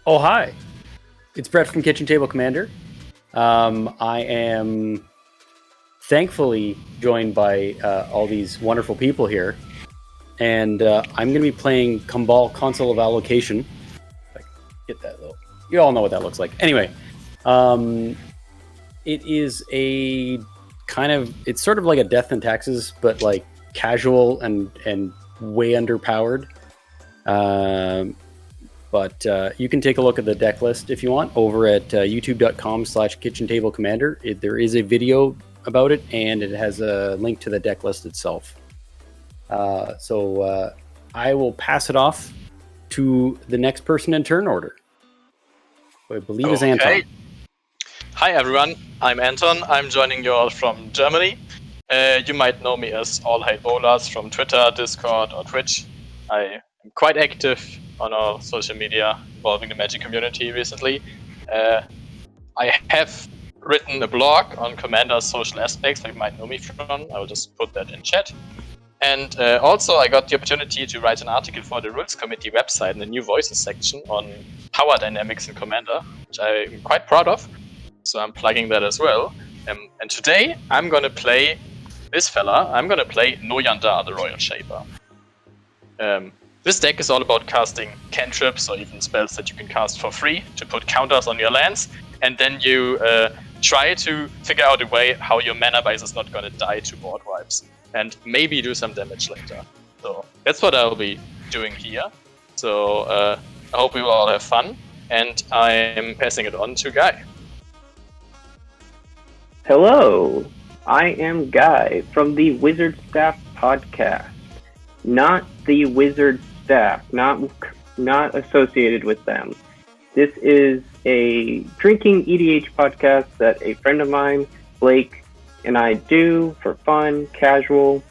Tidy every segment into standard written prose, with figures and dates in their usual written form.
Oh, hi. It's Brett from Kitchentable Commander. I am thankfully joined by all these wonderful people here. And I'm going to be playing Kumbal Console of Allocation. If I can get that little. You all know what that looks like. Anyway, it is a kind of. It's sort of like a Death and Taxes, but like casual and way underpowered. But you can take a look at the deck list if you want over at youtube.com/Kitchentable Commander. There is a video about it, and it has a link to the deck list itself. So I will pass it off to the next person in turn order, who I believe is Anton. Hi everyone, I'm Anton. I'm joining you all from Germany. You might know me as AllHailBolas from Twitter, Discord, or Twitch. I am quite active on all social media involving the Magic community recently. I have written a blog on Commander's social aspects that you might know me from. I will just put that in chat. And also I got the opportunity to write an article for the Rules Committee website in the New Voices section on power dynamics in Commander, which I'm quite proud of. So I'm plugging that as well. And today I'm going to play this fella. I'm going to play No Yandar, the Royal Shaper. This deck is all about casting cantrips or even spells that you can cast for free to put counters on your lands, and then you try to figure out a way how your mana base is not going to die to board wipes, and maybe do some damage later. So that's what I'll be doing here. So I hope we will all have fun, and I'm passing it on to Guy. Hello, I am Guy from the Wizard Staff podcast. Not the Wizard Staff, not associated with them. This is a drinking EDH podcast that a friend of mine, Blake, and I do for fun, casual.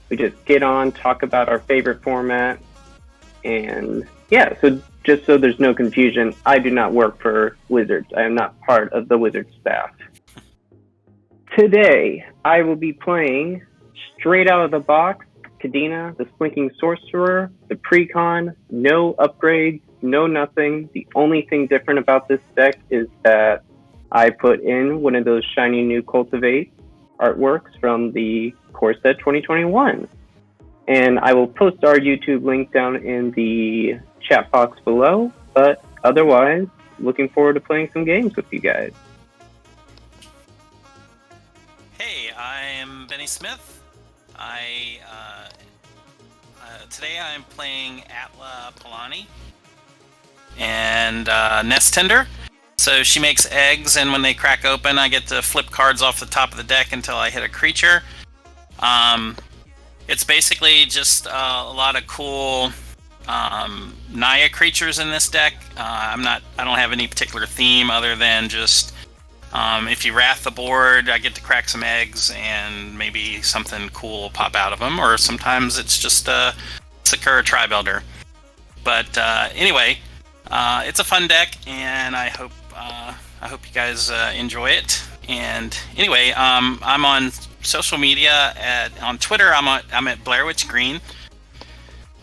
We just get on, talk about our favorite format, and yeah, so just so there's no confusion, I do not work for Wizards. I am not part of the Wizard staff. Today, I will be playing straight out of the box Kadena, the Splinking Sorcerer, the Precon, no upgrades, no nothing. The only thing different about this deck is that I put in one of those shiny new Cultivate artworks from the core set 2021. And I will post our YouTube link down in the chat box below, but otherwise, looking forward to playing some games with you guys. Hey, I'm Bennie Smith. Today I'm playing Atla Polani and Nest Tender. So she makes eggs, and when they crack open, I get to flip cards off the top of the deck until I hit a creature. It's basically just a lot of cool Naya creatures in this deck. I don't have any particular theme other than just if you wrath the board, I get to crack some eggs and maybe something cool will pop out of them, or sometimes it's just a Sakura Tri-Builder. But anyway, it's a fun deck, and I hope you guys enjoy it. And anyway, I'm on social media on Twitter. I'm at Blair Witch Green.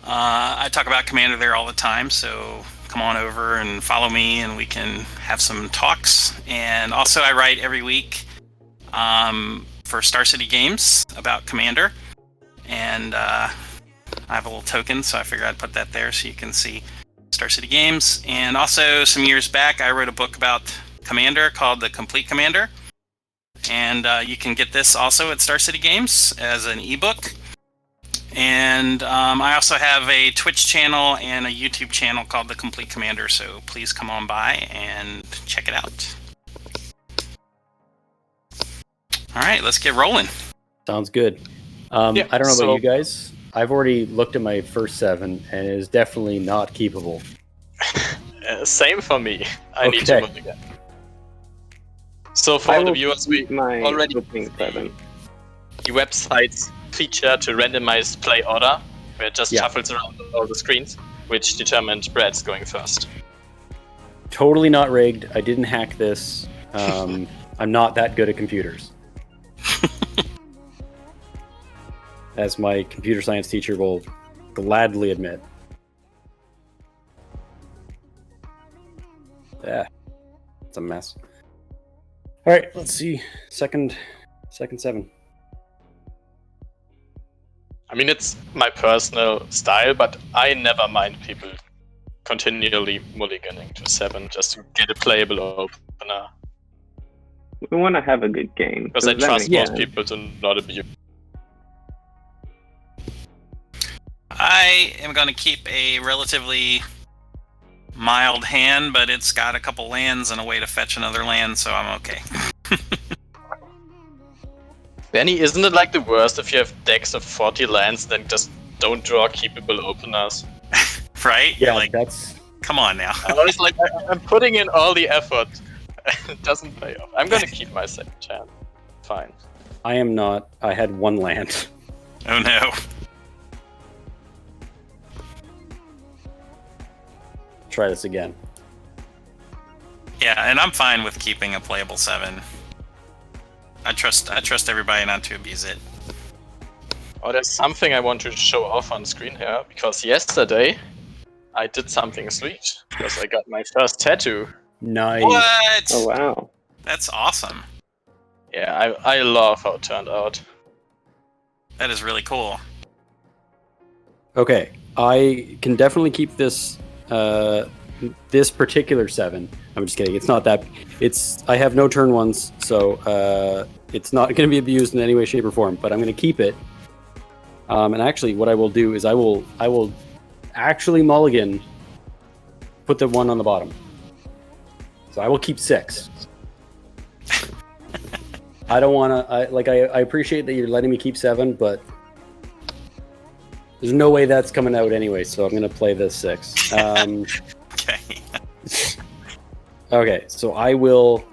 I talk about Commander there all the time, so come on over and follow me, and we can have some talks. And also, I write every week for Star City Games about Commander, and I have a little token, so I figured I'd put that there so you can see Star City Games. And also, some years back, I wrote a book about Commander called The Complete Commander, and you can get this also at Star City Games as an ebook. And I also have a Twitch channel and a YouTube channel called The Complete Commander, so please come on by and check it out. All right, let's get rolling. Sounds good. I don't know about you guys. I've already looked at my first 7, and it is definitely not keepable. Same for me. I need to look again. So for the viewers, we already opening 7. The website's feature to randomize play order, where it just shuffles around all the screens, which determined Brad's going first. Totally not rigged. I didn't hack this. I'm not that good at computers. As my computer science teacher will gladly admit. Yeah, it's a mess. All right, let's see. Second 7. I mean, it's my personal style, but I never mind people continually mulliganing to 7 just to get a playable opener. We want to have a good game. Because I Does that trust make most sense? people to not abuse. I am going to keep a relatively mild hand, but it's got a couple lands and a way to fetch another land, so I'm okay. Benny, isn't it like the worst if you have decks of 40 lands, then just don't draw keepable openers? Right? Yeah, You're like, that's come on now. I was like, I'm putting in all the effort, and it doesn't pay off. I'm gonna keep my second chance. Fine. I am not. I had 1 land. Oh no. Try this again. Yeah, and I'm fine with keeping a playable 7. I trust everybody not to abuse it. Oh, there's something I want to show off on screen here, because yesterday I did something sweet, because I got my first tattoo. Nice. What? Oh wow. That's awesome. Yeah, I love how it turned out. That is really cool. Okay, I can definitely keep this this particular 7. I'm just kidding. It's not that. I have no turn 1s, so it's not going to be abused in any way, shape, or form. But I'm going to keep it. And actually, what I will do is I will actually mulligan. Put the 1 on the bottom. So I will keep 6. I don't want to. I appreciate that you're letting me keep 7, but there's no way that's coming out anyway. So I'm going to play this 6. Okay. Okay, so I will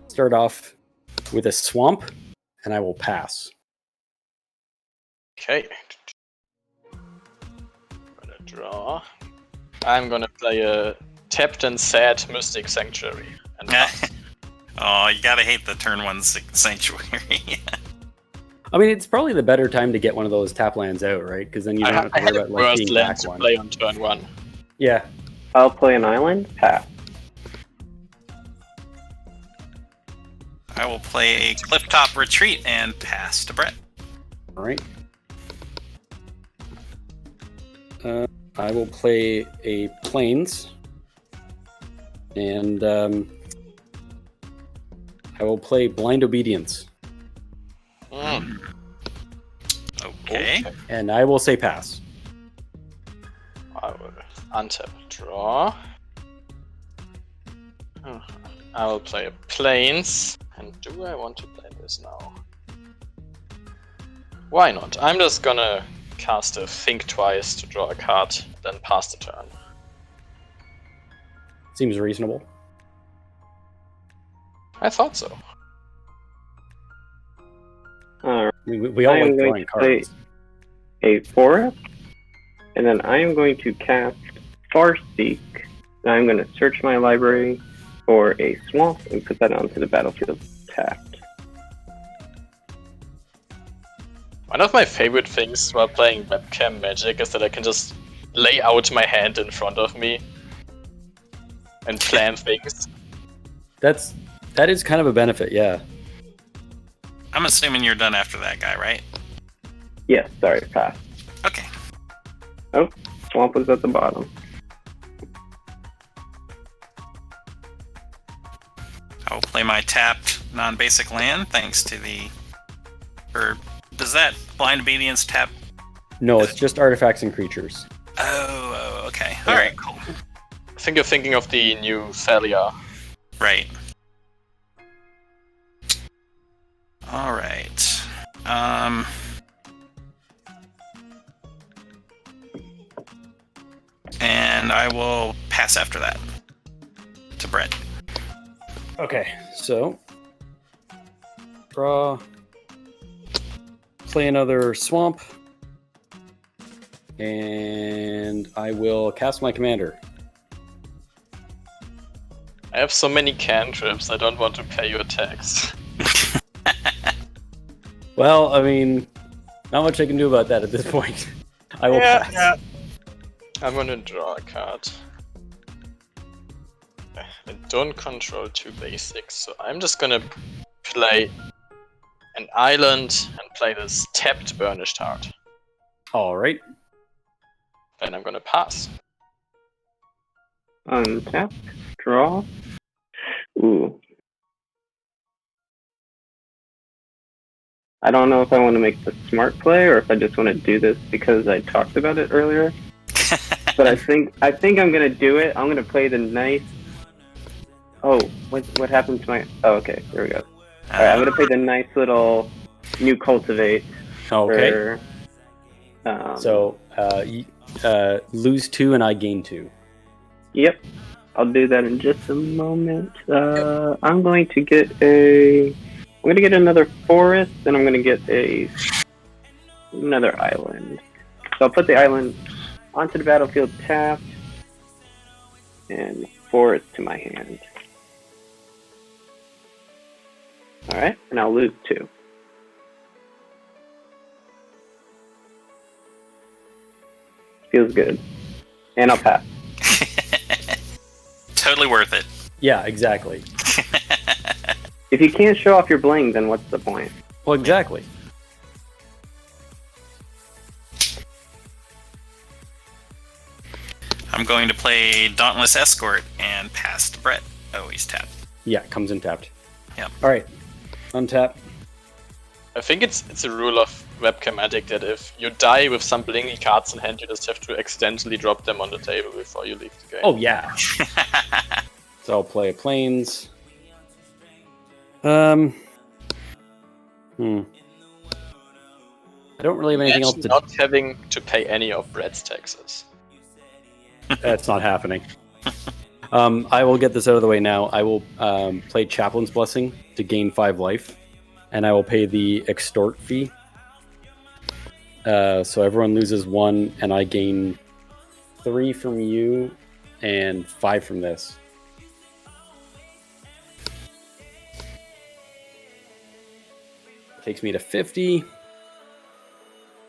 start off with a swamp, and I will pass. Okay. Gonna draw. I'm gonna play a tapped and sad Mystic Sanctuary. And Oh, you gotta hate the turn 1 sanctuary. I mean, it's probably the better time to get one of those tap lands out, right? Because then you don't have I to had worry a about like worse being land back to one. play on turn 1. Yeah. I'll play an island. Pass. I will play a Clifftop Retreat and pass to Brett. All right. I will play a Plains, and I will play Blind Obedience, Okay. and I will say pass. I will untap, draw. I will play a Plains. And do I want to play this now? Why not? I'm just gonna cast a Think Twice to draw a card, then pass the turn. Seems reasonable. I thought so. Alright. We all I am like going drawing to play cards. a forest, and then I am going to cast Farseek. And I'm going to search my library for a swamp and put that onto the battlefield tapped. One of my favorite things while playing webcam Magic is that I can just lay out my hand in front of me and plan things. That is kind of a benefit, yeah. I'm assuming you're done after that guy, right? Yes, sorry, pass. Okay. Oh, swamp was at the bottom. I will play my tapped non-basic land thanks to the... Or does that Blind Obedience tap? No, it's just artifacts and creatures. Oh, okay. Alright, cool. I think you're thinking of the new Thalia. Right. Alright. And I will pass after that. To Brett. Okay, so draw, play another swamp, and I will cast my commander. I have so many cantrips, I don't want to pay your tax. Well, I mean, not much I can do about that at this point. I will pass. Yeah. I'm gonna draw a card. I don't control 2 basics, so I'm just gonna play an island and play this tapped Burnished Heart. All right. Then I'm gonna pass. Untap. Draw. Ooh. I don't know if I want to make the smart play or if I just want to do this because I talked about it earlier. But I think I'm gonna do it. I'm gonna play the nice. Oh, what happened to my? Oh, okay, there we go. All right, I'm gonna play the nice little new cultivate. Okay. For, So lose 2 and I gain 2. Yep, I'll do that in just a moment. I'm going to get another forest, and I'm gonna get another island. So I'll put the island onto the battlefield tapped, and forest to my hand. All right, and I'll lose 2. Feels good, and I'll pass. Totally worth it. Yeah, exactly. If you can't show off your bling, then what's the point? Well, exactly. I'm going to play Dauntless Escort and pass to Brett. Oh, he's tapped. Yeah, comes in tapped. Yep. All right. Untap. I think it's a rule of Webcam Addict that if you die with some blingy cards in hand, you just have to accidentally drop them on the table before you leave the game. Oh, yeah. So I'll play Plains. I don't really have anything else to... Not having to pay any of Brett's taxes. That's not happening. I will get this out of the way now. I will play Chaplain's Blessing to gain 5 life, and I will pay the extort fee. So everyone loses 1, and I gain 3 from you and 5 from this. Takes me to 50,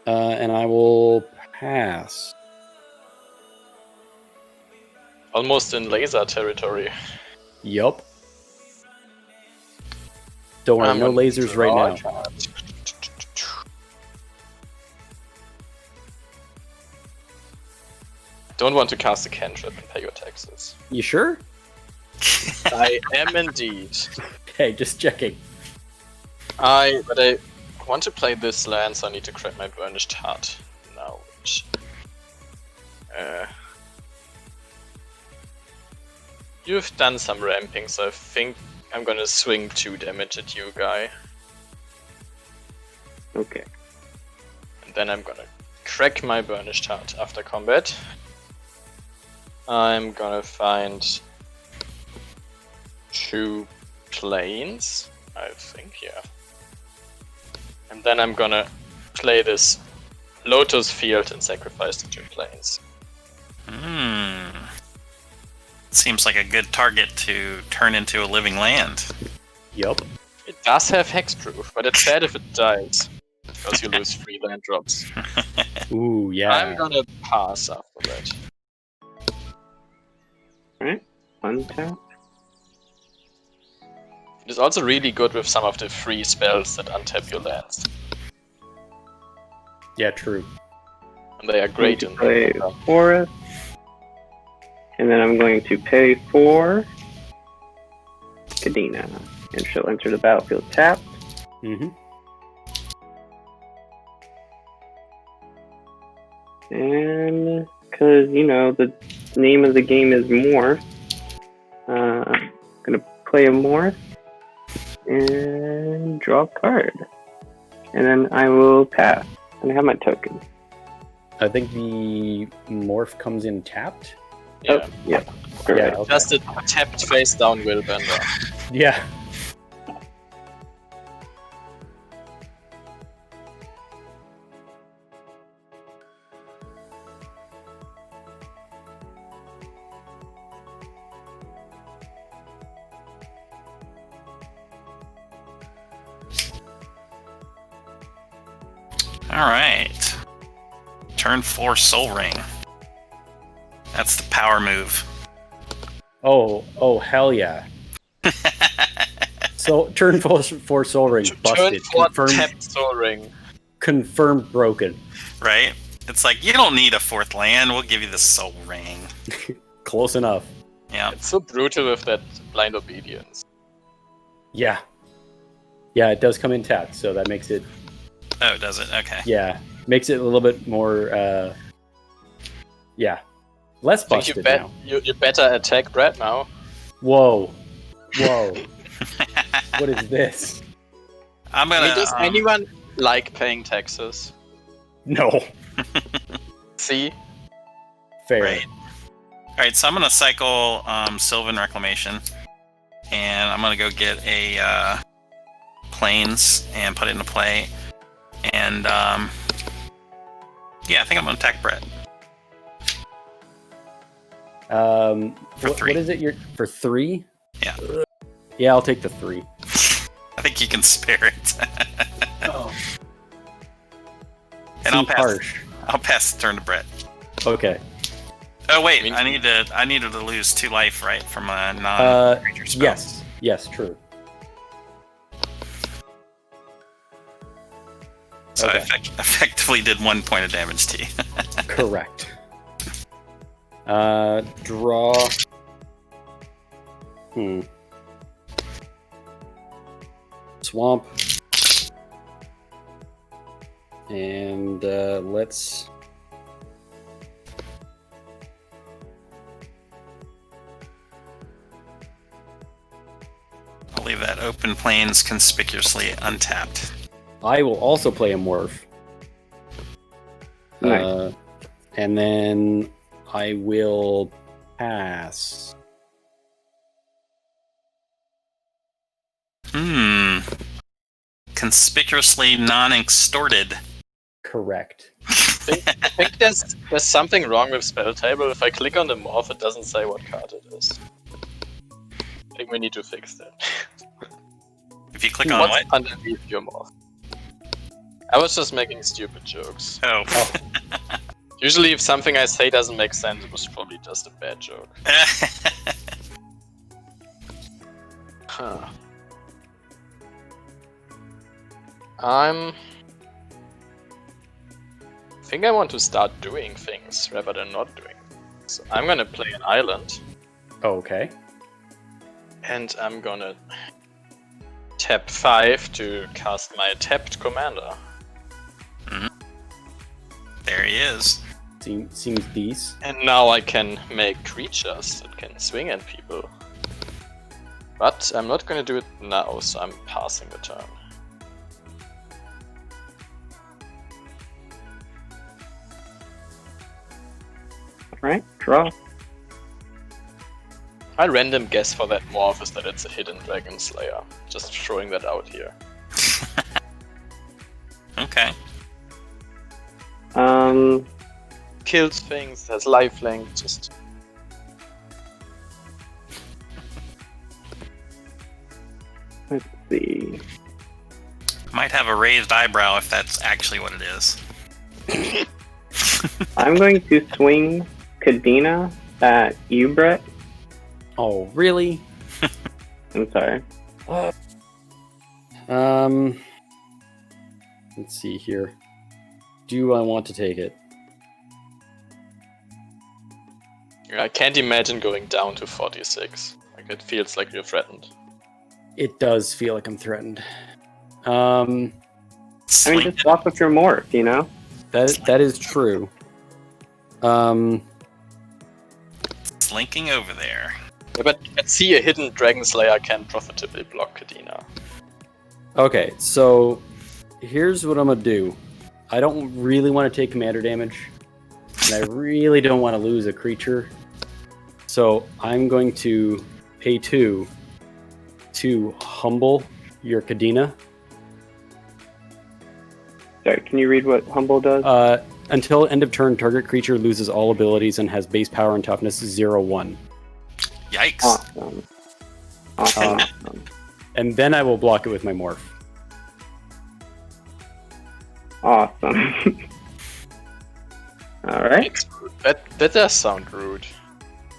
and I will pass. Almost in laser territory. Yup. Don't worry, no lasers right now. Don't want to cast a cantrip and pay your taxes. You sure? I am indeed. Okay, just checking. But I want to play this land, so I need to crack my Burnished Heart now. Which, you've done some ramping, so I think I'm gonna swing 2 damage at you, guy. Okay. And then I'm gonna crack my Burnished Heart after combat. I'm gonna find 2 plains, I think, yeah. And then I'm gonna play this Lotus Field and sacrifice the 2 plains. Seems like a good target to turn into a living land. Yup. It does have hexproof, but it's bad if it dies, because you lose 3 land drops. Ooh, yeah. I'm gonna pass after that. Alright, untap. It is also really good with some of the free spells that untap your lands. Yeah, true. And they are great in play forest. And then I'm going to pay for Kadena. And she'll enter the battlefield tapped. Mm-hmm. And because, the name of the game is Morph, I'm going to play a Morph and draw a card. And then I will pass. And I have my token. I think the morph comes in tapped. Yeah. Oh, yeah. Yeah, Right. okay. Just a tapped face down Willbender. Yeah. Alright. Turn 4 Soul Ring. That's the power move. Oh, hell yeah. So turn 4 Soul Ring busted. Turn 4 tapped Soul Ring. Confirmed broken. Right? It's like, you don't need a 4th land, we'll give you the Soul Ring. Close enough. Yeah. It's so brutal with that blind obedience. Yeah. Yeah, it does come in tapped, so that makes it... Oh, does it? Okay. Yeah. Makes it a little bit more... yeah. Less I think busted now. you better attack Brad now. Whoa. What is this? I'm gonna... Does anyone like paying taxes? No. See? Fair. Right. Alright, so I'm gonna cycle Sylvan Reclamation. And I'm gonna go get a Plains and put it into play. And yeah, I think I'm gonna attack Brett. For 3. What is it? You're for 3? Yeah. Yeah, I'll take the 3. I think you can spare it. Oh. And I'll Seems pass. harsh. I'll pass the turn to Brett. Okay. Oh wait, I needed to lose 2 life, right, from a non-creature spell. Yes, true. So Okay. I effectively did 1 point of damage to you. Correct. Draw. Swamp. And let's... I'll leave that open plains conspicuously untapped. I will also play a morph. Nice. And then I will pass. Conspicuously non-extorted. Correct. I think there's something wrong with Spell Table. If I click on the morph, it doesn't say what card it is. I think we need to fix that. If you click on What's what? underneath your morph? I was just making stupid jokes. Oh. Usually if something I say doesn't make sense, it was probably just a bad joke. Huh. I think I want to start doing things rather than not doing things. So I'm gonna play an island, Okay. and I'm gonna tap 5 to cast my tapped commander. There he is. Seems decent. And now I can make creatures that can swing at people. But I'm not gonna do it now, so I'm passing the turn. Right, draw. My random guess for that morph is that it's a hidden Dragon Slayer. Just throwing that out here. Okay. Kills things, has lifelink, just... Let's see. Might have a raised eyebrow if that's actually what it is. I'm going to swing Kadena at you, Brett. Oh, really? I'm sorry. Let's see here. Do I want to take it? I can't imagine going down to 46. Like, it feels like you're threatened. It does feel like I'm threatened. I mean, just swap with your morph, you know? That is true. Slinking over there. Yeah, but see, a hidden Dragon Slayer can profitably block Kadena. Okay, so here's what I'm gonna do. I don't really want to take commander damage, and I really don't want to lose a creature. So I'm going to pay 2 to humble your Kadena. Sorry, can you read what Humble does? Until end of turn, target creature loses all abilities and has base power and toughness 0/1. Yikes. Awesome. Awesome. And then I will block it with my morph. Awesome. Alright. That does sound rude.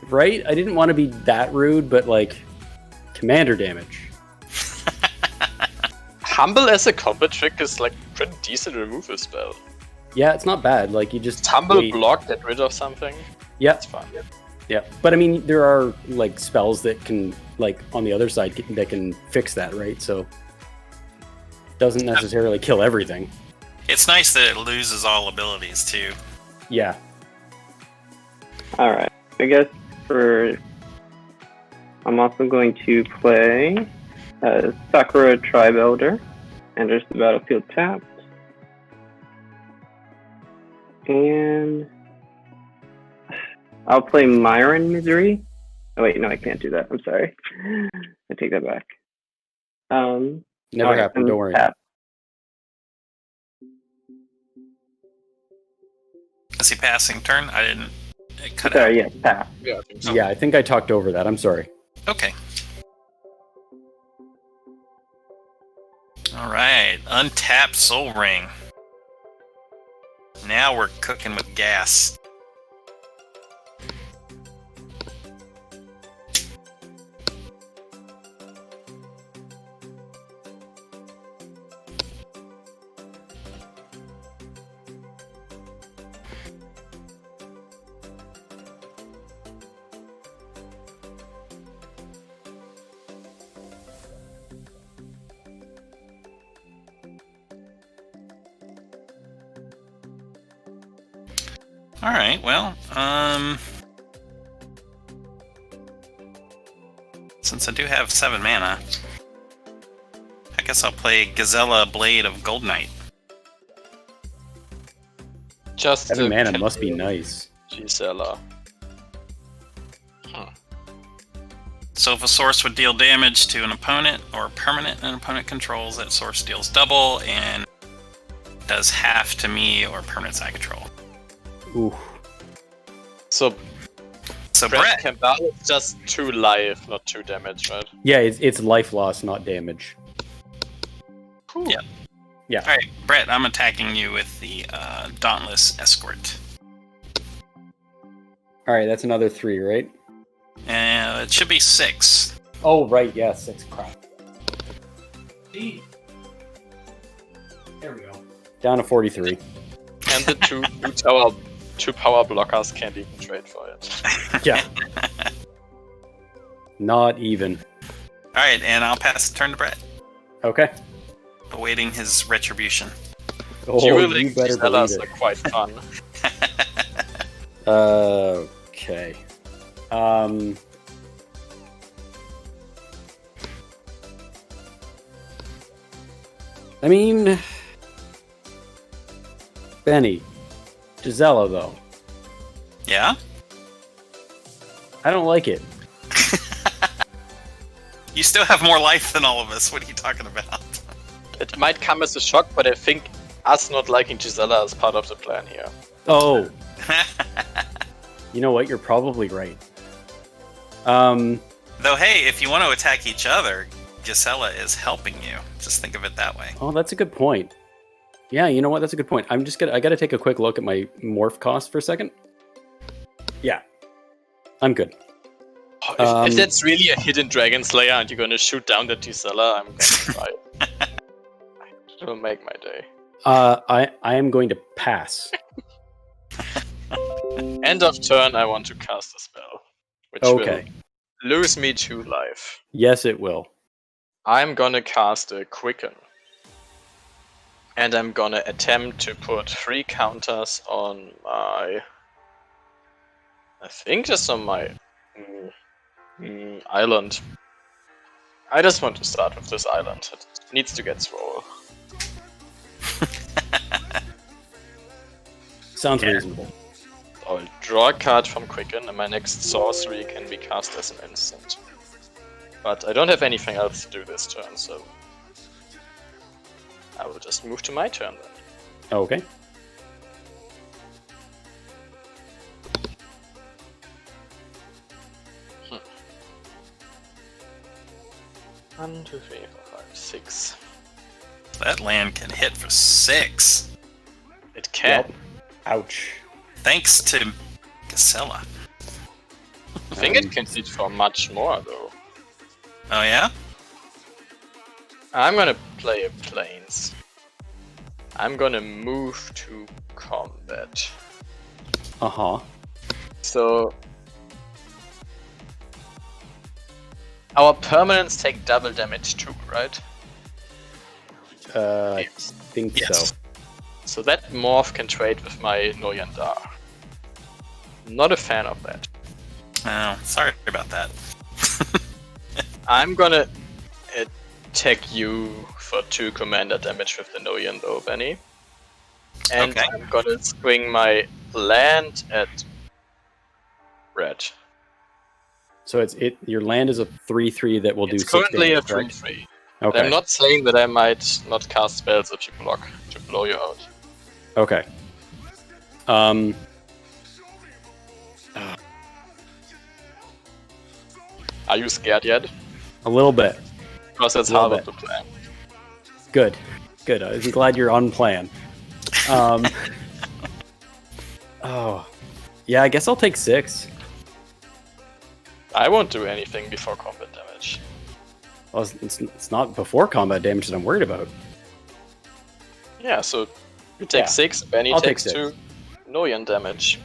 right? I didn't want to be that rude, but like, commander damage. Humble as a combat trick is like pretty decent removal spell. Yeah, it's not bad. Like you just Humble wait. block, get rid of something. Yeah, It's fun. yeah. But I mean, there are like spells that can, like on the other side, that can fix that, right? So it doesn't necessarily kill everything. It's nice that it loses all abilities too. Yeah. All right. I guess I'm also going to play Sakura Tribe Elder. Enters the battlefield tapped. And I'll play Myron Misery. Oh wait, no, I can't do that. I'm sorry. I take that back. Never happened. Don't worry. Tap. Is he passing turn? I didn't. It cut Sorry, out. yeah, tap. Yeah, I think so. Yeah, I think I talked over that. I'm sorry. Okay. All right. Untapped Soul Ring. Now we're cooking with gas. All right. Well, since I do have 7 mana, I guess I'll play Gazella Blade of Gold Knight. Just 7 mana must be nice. Gisela. So if a source would deal damage to an opponent or permanent an opponent controls, that source deals double and does half to me or permanents I control. Ooh. So Brett. Campbell is just 2 life, not 2 damage, right? Yeah, it's life loss, not damage. Cool. Yeah. Yeah. All right, Brett, I'm attacking you with the Dauntless Escort. All right, that's another 3, right? And it should be 6. Oh, right. Yeah, 6. Crap. There we go. Down to 43. And the two power blockers can't even trade for it. Yeah. Not even. All right, and I'll pass the turn to Brett, Okay. awaiting his retribution. Oh, Dueling you better Giselas believe are quite fun. it. Okay. I mean, Benny, Gisela, though. Yeah? I don't like it. You still have more life than all of us. What are you talking about? It might come as a shock, but I think us not liking Gisela is part of the plan here. Oh, you know what? You're probably right. Though, hey, if you want to attack each other, Gisela is helping you. Just think of it that way. Oh, that's a good point. Yeah, you know what? That's a good point. I gotta take a quick look at my morph cost for a second. Yeah, I'm good. Oh, if that's really a hidden Dragon Slayer and you're gonna shoot down the Gisela, I'm gonna try. It'll make my day. I am going to pass. End of turn, I want to cast a spell, which Okay. will lose me 2 life. Yes, it will. I'm gonna cast a Quicken. And I'm gonna attempt to put 3 counters on my... I think just on my island. I just want to start with this island. It needs to get swole. Sounds reasonable. I'll draw a card from Quicken and my next sorcery can be cast as an instant. But I don't have anything else to do this turn, so... I will just move to my turn then. Okay. One, 2, 3, 4, 5, 6. That land can hit for 6. It can. Yep. Ouch. Thanks to Gisela. think it can hit for much more though. Oh yeah? I'm gonna play a planes. I'm gonna move to combat. Uh-huh. So our permanents take double damage too, right? I think Yes. so. So that morph can trade with my Noyandar. Not a fan of that. Oh, sorry about that. I'm gonna attack you for 2 commander damage with the Noyan though, Benny. And Okay. I'm gonna swing my land at red. So your land is a 3/3 that will do It's 6 currently damage, a correct? 3/3. Okay. I'm not saying that I might not cast spells if you block to blow you out. Okay. Are you scared yet? A little bit. Because that's A little half of bit. the plan. Good. Good. I'm glad you're on plan. Oh. Yeah, I guess I'll take 6. I won't do anything before combat damage. Well, it's not before combat damage that I'm worried about. Yeah, so you take Yeah. 6, Benny I'll take takes 6. 2. Noyan damage.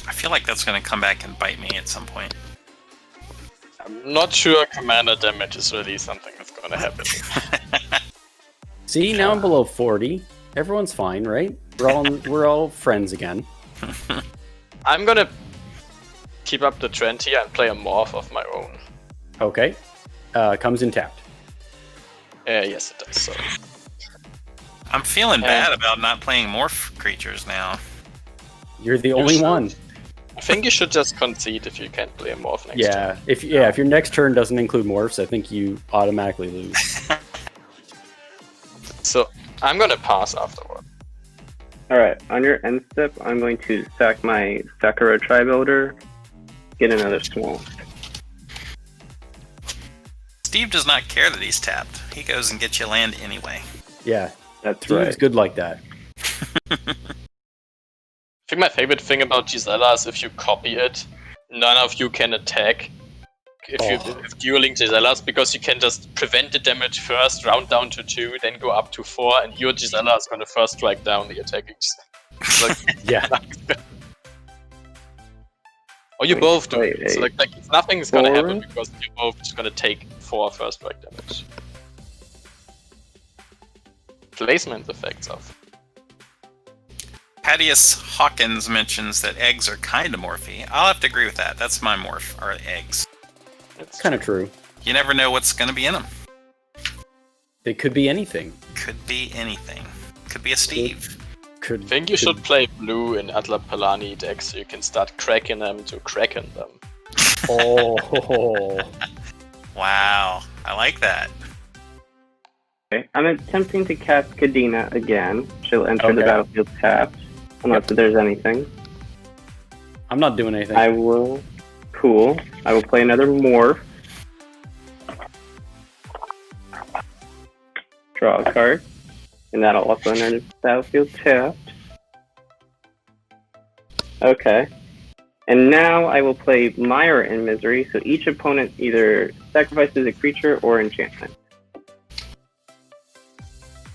I feel like that's gonna come back and bite me at some point. I'm not sure commander damage is really something that's gonna happen. See, now I'm below 40. Everyone's fine, right? We're all friends again. I'm gonna keep up the trend here and play a morph of my own. Okay. Comes in tapped. Yes, it does. So I'm feeling bad about not playing morph creatures now. You're the only should. one. I think you should just concede if you can't play a morph next turn. If your next turn doesn't include morphs, I think you automatically lose. So I'm gonna pass afterward. Alright, on your end step, I'm going to sack my Sakura Tribe Elder, get another small. Steve does not care that he's tapped. He goes and gets you land anyway. Yeah, That's Steve's right. good like that. I think my favorite thing about Gisela is if you copy it, none of you can attack if dueling Giselas, because you can just prevent the damage first, round down to 2, then go up to 4, and your Gisela is going to first strike down the attacking. Like, Yeah. or you both do wait, it. So wait. like nothing's going to happen 4? because you're both just going to take 4 first strike damage. Placement effects of. Thaddeus Hawkins mentions that eggs are kind of morphy. I'll have to agree with that. That's my morph, are eggs. It's Kind of true. You never know what's going to be in them. It could be anything. Could be anything. Could be a Steve. I think you should play blue in Atla Palani decks so you can start cracking them to kraken them. Oh. Wow. I like that. Okay. I'm attempting to cast Kadena again. She'll enter the Okay. battlefield tapped, unless there's anything. I'm not doing anything. I will... Cool. I will play another Morph. Draw a card. And that'll also enter the battlefield tapped. Okay. And now I will play Mire in Misery, so each opponent either sacrifices a creature or enchantment.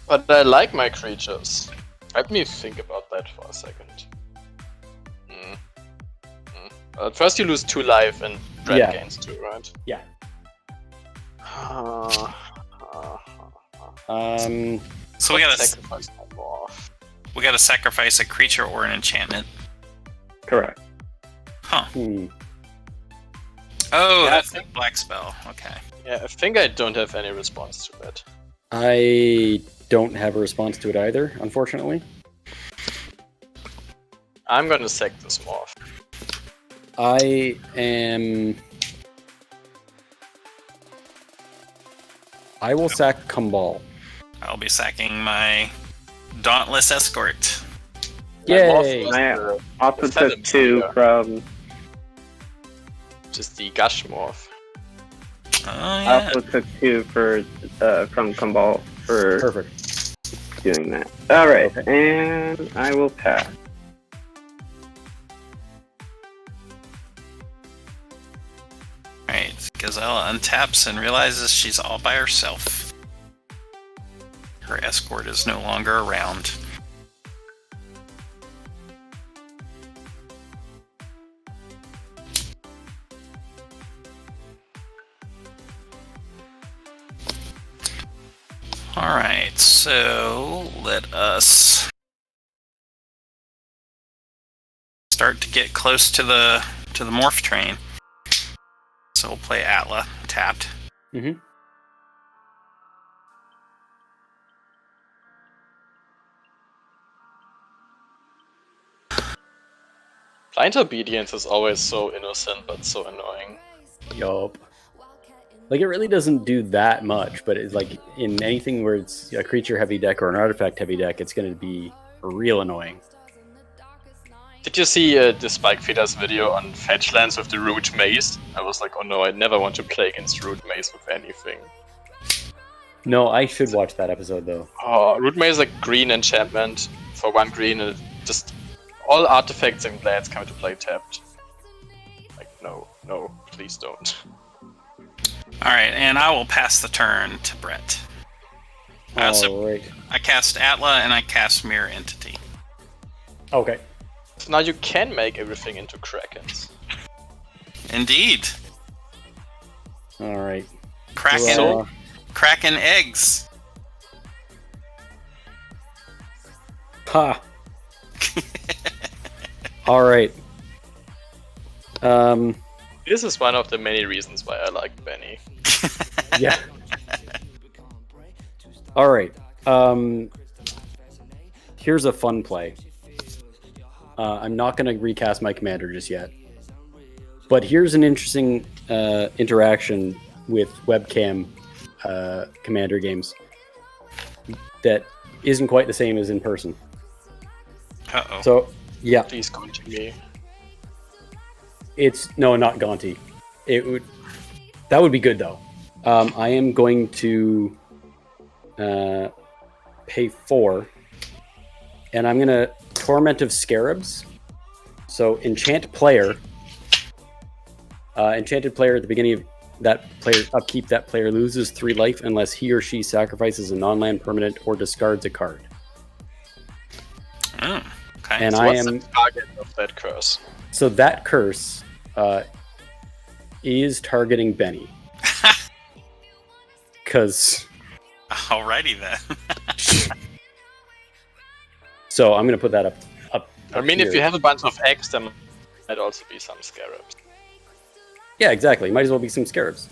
But I like my creatures. Let me think about that for a second. First you lose 2 life and Brad Yeah. gains 2, right? Yeah. So we gotta sacrifice my morph. sacrifice a creature or an enchantment. Correct. Huh. Hmm. Oh, Yeah, that's I a black spell. Okay. Yeah, I think I don't have any response to that. I don't have a response to it either, unfortunately. I'm gonna sack this morph. I will sack Kumbal. I'll be sacking my Dauntless Escort. My Yay! morph was I the also Phantom took 2 Spear, from... which is the Gush morph. Oh, I yeah. also took 2 from Kumbal for Perfect. doing that. Alright, Okay. and I will pass. Alright, Gazelle untaps and realizes she's all by herself. Her escort is no longer around. Alright, so let us start to get close to the morph train. So we'll play Atla tapped. Mm-hmm. Blind obedience is always so innocent but so annoying. Yup. Like, it really doesn't do that much, but it's like in anything where it's a creature heavy deck or an artifact heavy deck, it's going to be real annoying. Did you see the Spike Feeder's video on fetch lands with the Root Maze? I was like, oh no, I never want to play against Root Maze with anything. No, I should watch that episode though. Oh, Root Maze is like green enchantment for 1 green, and just all artifacts and lands come into play tapped. Like, no, please don't. Alright, and I will pass the turn to Brett. Alright. I cast Atla and I cast Mirror Entity. Okay. So now you can make everything into Krakens. Indeed. Alright. Kraken eggs. Ha! Alright. This is one of the many reasons why I like Benny. Yeah. Alright. Here's a fun play. I'm not going to recast my commander just yet. But here's an interesting interaction with webcam commander games that isn't quite the same as in person. Uh-oh. So, yeah. Please come to me. It's no, not Gonti. That would be good though. I am going to pay 4, and I'm gonna Torment of Scarabs. So enchanted player at the beginning of that player's upkeep, that player loses 3 life unless he or she sacrifices a non-land permanent or discards a card. Okay. And So what's the target of that curse? So that curse is targeting Benny. Because... Alrighty then. So I'm going to put that up I mean, here. if you have a bunch of eggs, there might also be some scarabs. Yeah, exactly. Might as well be some scarabs.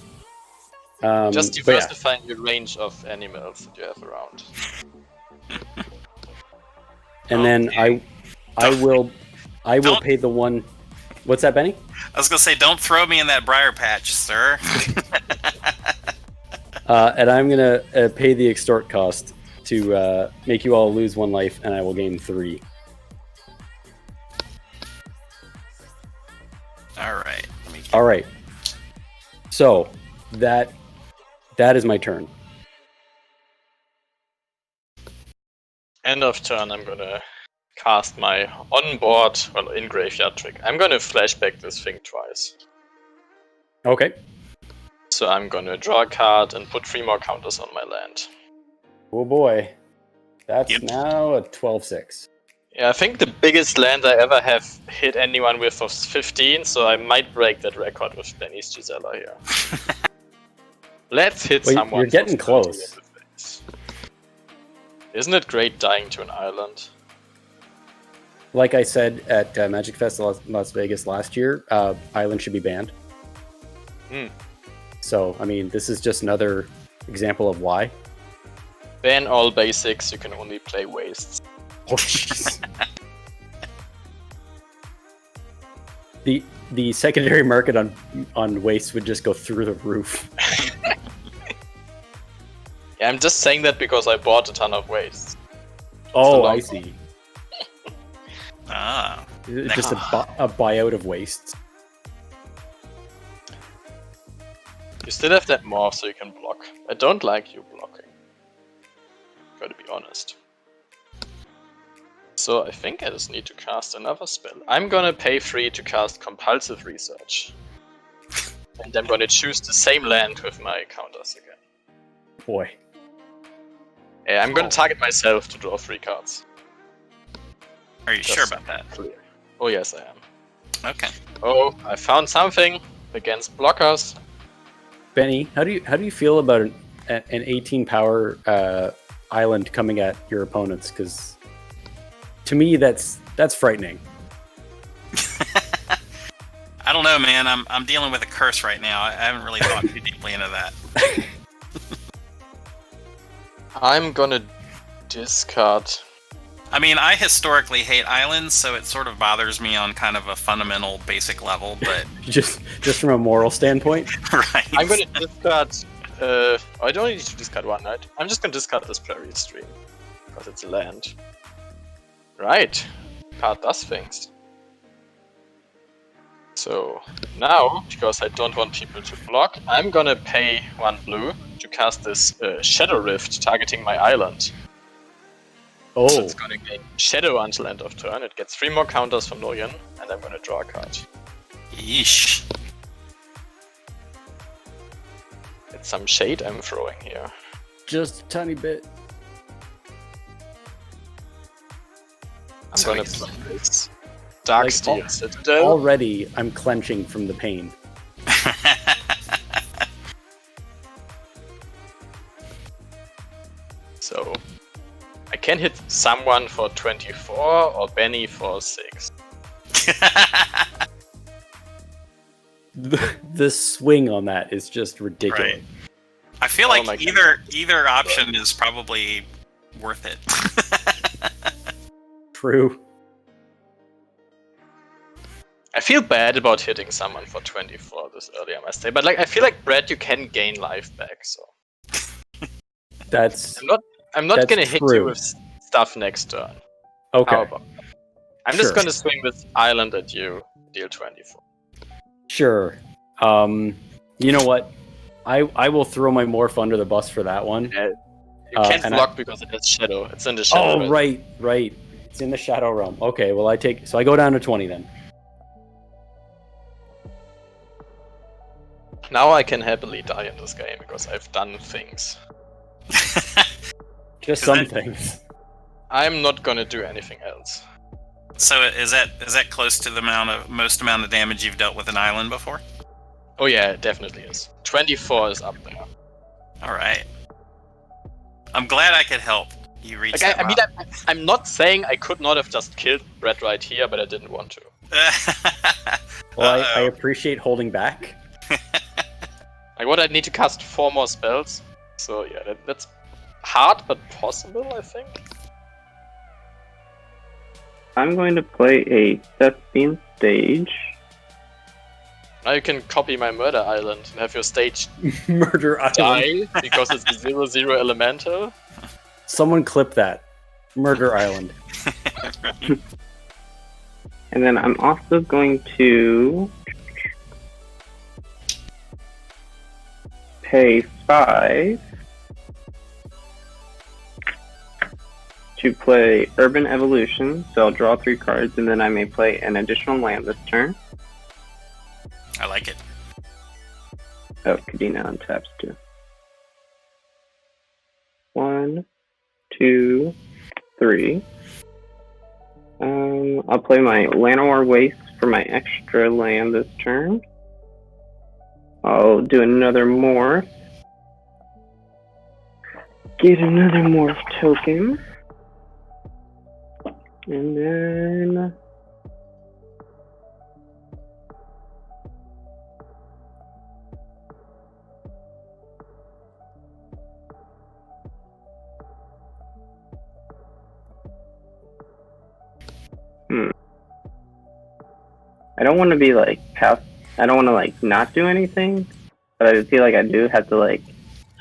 Just but yeah. diversifying your range of animals that you have around. And then I will Don't- pay the one. What's that, Benny? I was gonna say, don't throw me in that briar patch, sir. And I'm gonna pay the extort cost to make you all lose 1 life, and I will gain 3. Alright. All right. So that is my turn. End of turn, I'm gonna cast my on-board, well, in-graveyard trick. I'm gonna flashback this thing twice. Okay. So I'm gonna draw a card and put 3 more counters on my land. Oh boy. That's Yep. now a 12-6. Yeah, I think the biggest land I ever have hit anyone with was 15, so I might break that record with Benny's Gisela here. Let's hit Well, someone. you're getting for 30 close. in the face. Isn't it great dying to an island? Like I said at Magic Fest Las Vegas last year, Island should be banned. Hmm. So, I mean, this is just another example of why. Ban all basics, you can only play wastes. Oh, jeez. The secondary market on waste would just go through the roof. Yeah, I'm just saying that because I bought a ton of wastes. Oh, long I one. see. Ah. It's just a buyout of wastes. You still have that morph, so you can block. I don't like you blocking. Gotta be honest. So I think I just need to cast another spell. I'm gonna pay 3 to cast Compulsive Research. And I'm gonna choose the same land with my counters again. Boy. Yeah, I'm gonna target myself to draw 3 cards. Are you sure about that? Clear. Oh yes, I am. Okay. Oh, I found something against blockers. Benny, how do you feel about an 18 power island coming at your opponents? Because to me, that's frightening. I don't know, man. I'm dealing with a curse right now. I haven't really thought too deeply into that. I'm gonna discard. I mean, I historically hate islands, so it sort of bothers me on kind of a fundamental, basic level. But just from a moral standpoint. right. I'm gonna discard. I don't need to discard one, right? I'm just gonna discard this Prairie Stream because it's a land. Right. Card does things. So now, because I don't want people to block, I'm gonna pay 1 blue to cast this Shadow Rift targeting my island. Oh, So it's gonna gain Shadow until end of turn. It gets 3 more counters from Noyan, and I'm gonna draw a card. Yeesh. It's some shade I'm throwing here. just a tiny bit. I'm So gonna it's- play this Dark Like, Steel Citadel. Already, I'm clenching from the pain. So I can hit someone for 24 or Benny for 6. The swing on that is just ridiculous. Right. I feel Oh like my either option is probably worth it. True. I feel bad about hitting someone for 24 this early, I must say. But like, I feel like Brad, you can gain life back. So That's I'm not That's gonna hit true. you with stuff next turn. okay. How about? I'm just Sure. gonna swing this island at you. Deal 24. Sure. You know what? I will throw my morph under the bus for that one. You can't and block because it has shadow. It's in the shadow. Oh, right. It's in the shadow realm. Okay, well I go down to 20 then. Now I can happily die in this game because I've done things. Just Is some that- things. I'm not gonna do anything else. So is that close to the most amount of damage you've dealt with an island before? Oh yeah, it definitely is. 24 is up there. All right. I'm glad I could help you reach Like, that. I mean, I'm not saying I could not have just killed Brad right here, but I didn't want to. Well, I appreciate holding back. Like, what I need to cast 4 more spells. So yeah, that's hard but possible, I think. I'm going to play a Thespian stage. Now you can copy my murder island and have your stage Murder Island. die because it's a 0/0 elemental. Someone clip that. Murder Island. And then I'm also going to pay 5 to play Urban Evolution, so I'll draw 3 cards, and then I may play an additional land this turn. I like it. Oh, Kadena untaps too. 1, 2, 3. I'll play my Llanowar Waste for my extra land this turn. I'll do another morph. Get another morph token. And then I don't want to be like past. I don't want to like not do anything, but I feel like I do have to like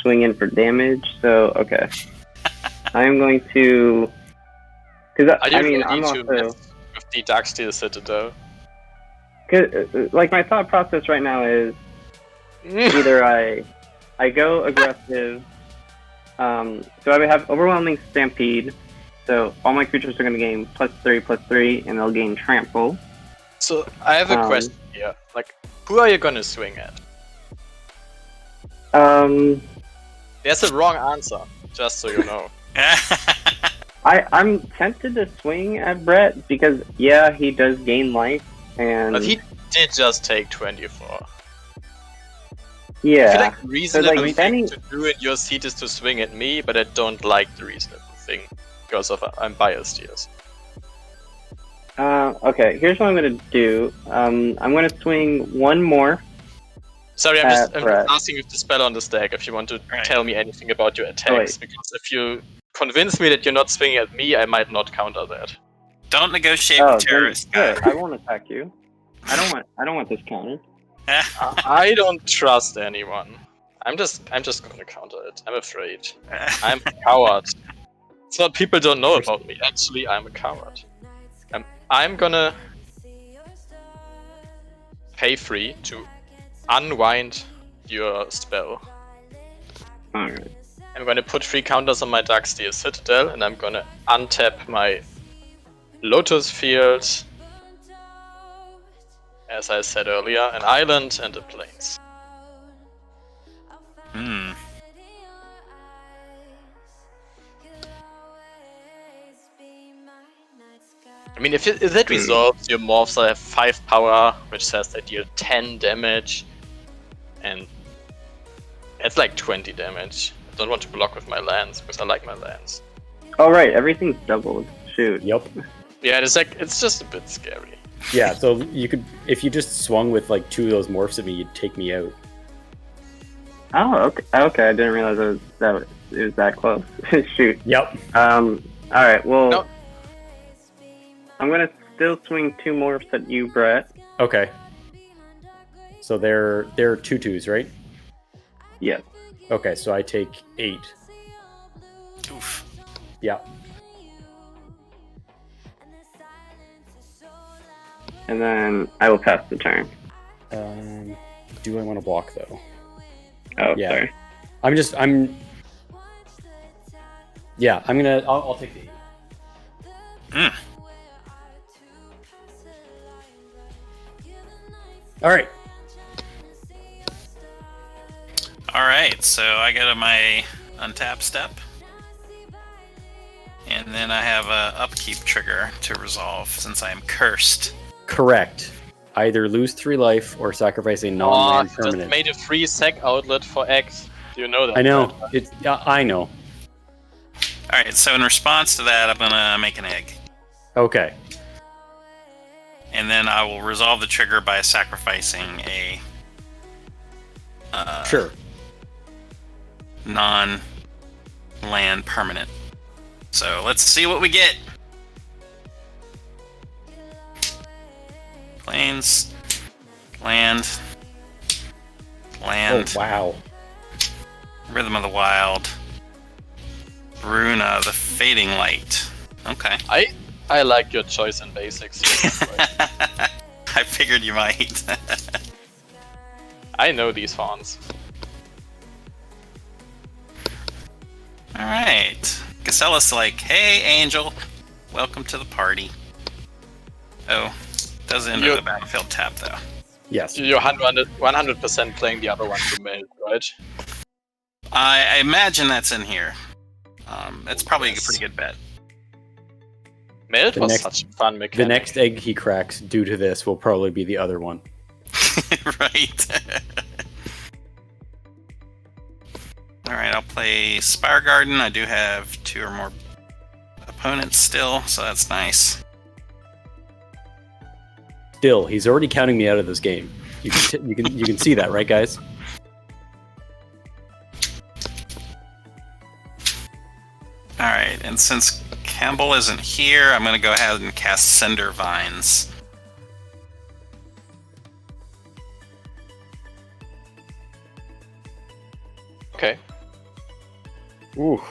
swing in for damage. So okay, I'm going to. Because Are you I mean, ready I'm to also mess with the Darksteel Citadel? like my thought process right now is either I go aggressive. So I have overwhelming stampede. So all my creatures are going to gain +3/+3, and they'll gain trample. So I have a question here. Like, who are you gonna swing at? There's a wrong answer, just so you know. I'm tempted to swing at Brett because he does gain life, and But he did just take 24. I yeah. feel like the reasonable thing Benny- to do in your seat is to swing at me, but I don't like the reasonable thing because of I'm biased, yes. Okay, here's what I'm gonna do. I'm gonna swing one more. Sorry, I'm just Brett. asking if the spell on the stack, if you want to Right. tell me anything about your attacks, because if you convince me that you're not swinging at me, I might not counter that. Don't negotiate Oh, with terrorists. then, good. I won't attack you. I don't want this counter. I don't trust anyone. I'm just gonna counter it. I'm afraid. I'm a coward. It's not people don't know about me. Actually, I'm a coward. I'm gonna pay free to unwind your spell. Alright. I'm gonna put 3 counters on my Darksteel Citadel, and I'm gonna untap my Lotus Field, as I said earlier, an island and a plains. Hmm. I mean, if that resolves, your morphs will have 5 power, which says they deal 10 damage, and it's like 20 damage. I don't want to block with my lands, because I like my lands. Oh right, everything's doubled. Shoot. Yep. Yeah, it's just a bit scary. Yeah, so you could, if you just swung with like 2 of those morphs at me, you'd take me out. Oh, okay. Okay, I didn't realize it was that close. Shoot. Yep. Alright, well, No. I'm gonna still swing 2 morphs at you, Brett. Okay. So they're 2/2s, right? Yes. Okay, so I take 8. Oof. Yeah. And then I will pass the turn. Do I want to block though? Oh, Yeah. sorry. I'll take the 8. Mm. All right. All right, so I go to my untap step, and then I have a upkeep trigger to resolve since I am cursed. Correct. Either lose 3 life or sacrifice a non-land Just permanent. made a free sec outlet for X. You know that. I know. right? I know. All right, so in response to that, I'm gonna make an egg, Okay. and then I will resolve the trigger by sacrificing a Sure. non-land permanent. So let's see what we get. Plains, land, Oh wow. Rhythm of the Wild, Bruna, the Fading Light. Okay. I like your choice in basics. I figured you might. I know these fonts. Alright. Gasella's like, hey, Angel. Welcome to the party. Oh, does enter the battlefield tap, though. Yes. You're 100% playing the other one to melt, right? I imagine that's in here. It's probably Yes. a pretty good bet. Melt The was next- such a fun mechanic. The next egg he cracks due to this will probably be the other one. Right. Alright, I'll play Spire Garden. I do have 2 or more opponents still, so that's nice. Still, he's already counting me out of this game. You can see that, right, guys? Alright, and since Campbell isn't here, I'm going to go ahead and cast Cinder Vines. Okay. Ooh.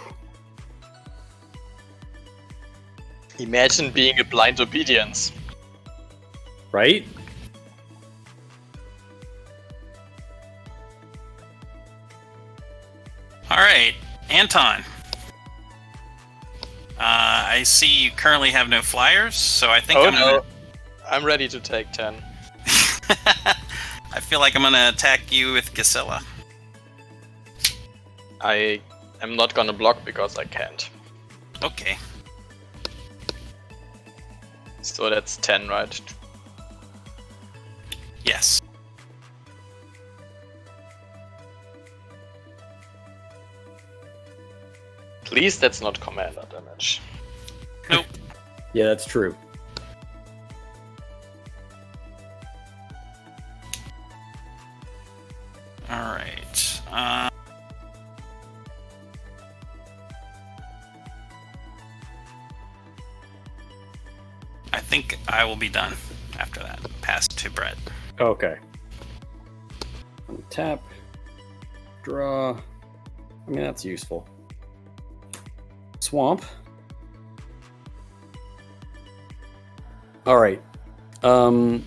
Imagine being a blind obedience. Right? Alright, Anton. I see you currently have no flyers, so I think Oh I'm no. gonna... I'm ready to take 10. I feel like I'm gonna attack you with Gisela. I am not gonna block because I can't. Okay. So that's 10, right? Yes. Please, that's not commander damage. Nope. Yeah, that's true. All right. I think I will be done after that. Pass to Brett. Okay. Tap. Draw. I mean, that's useful. Swamp. All right. I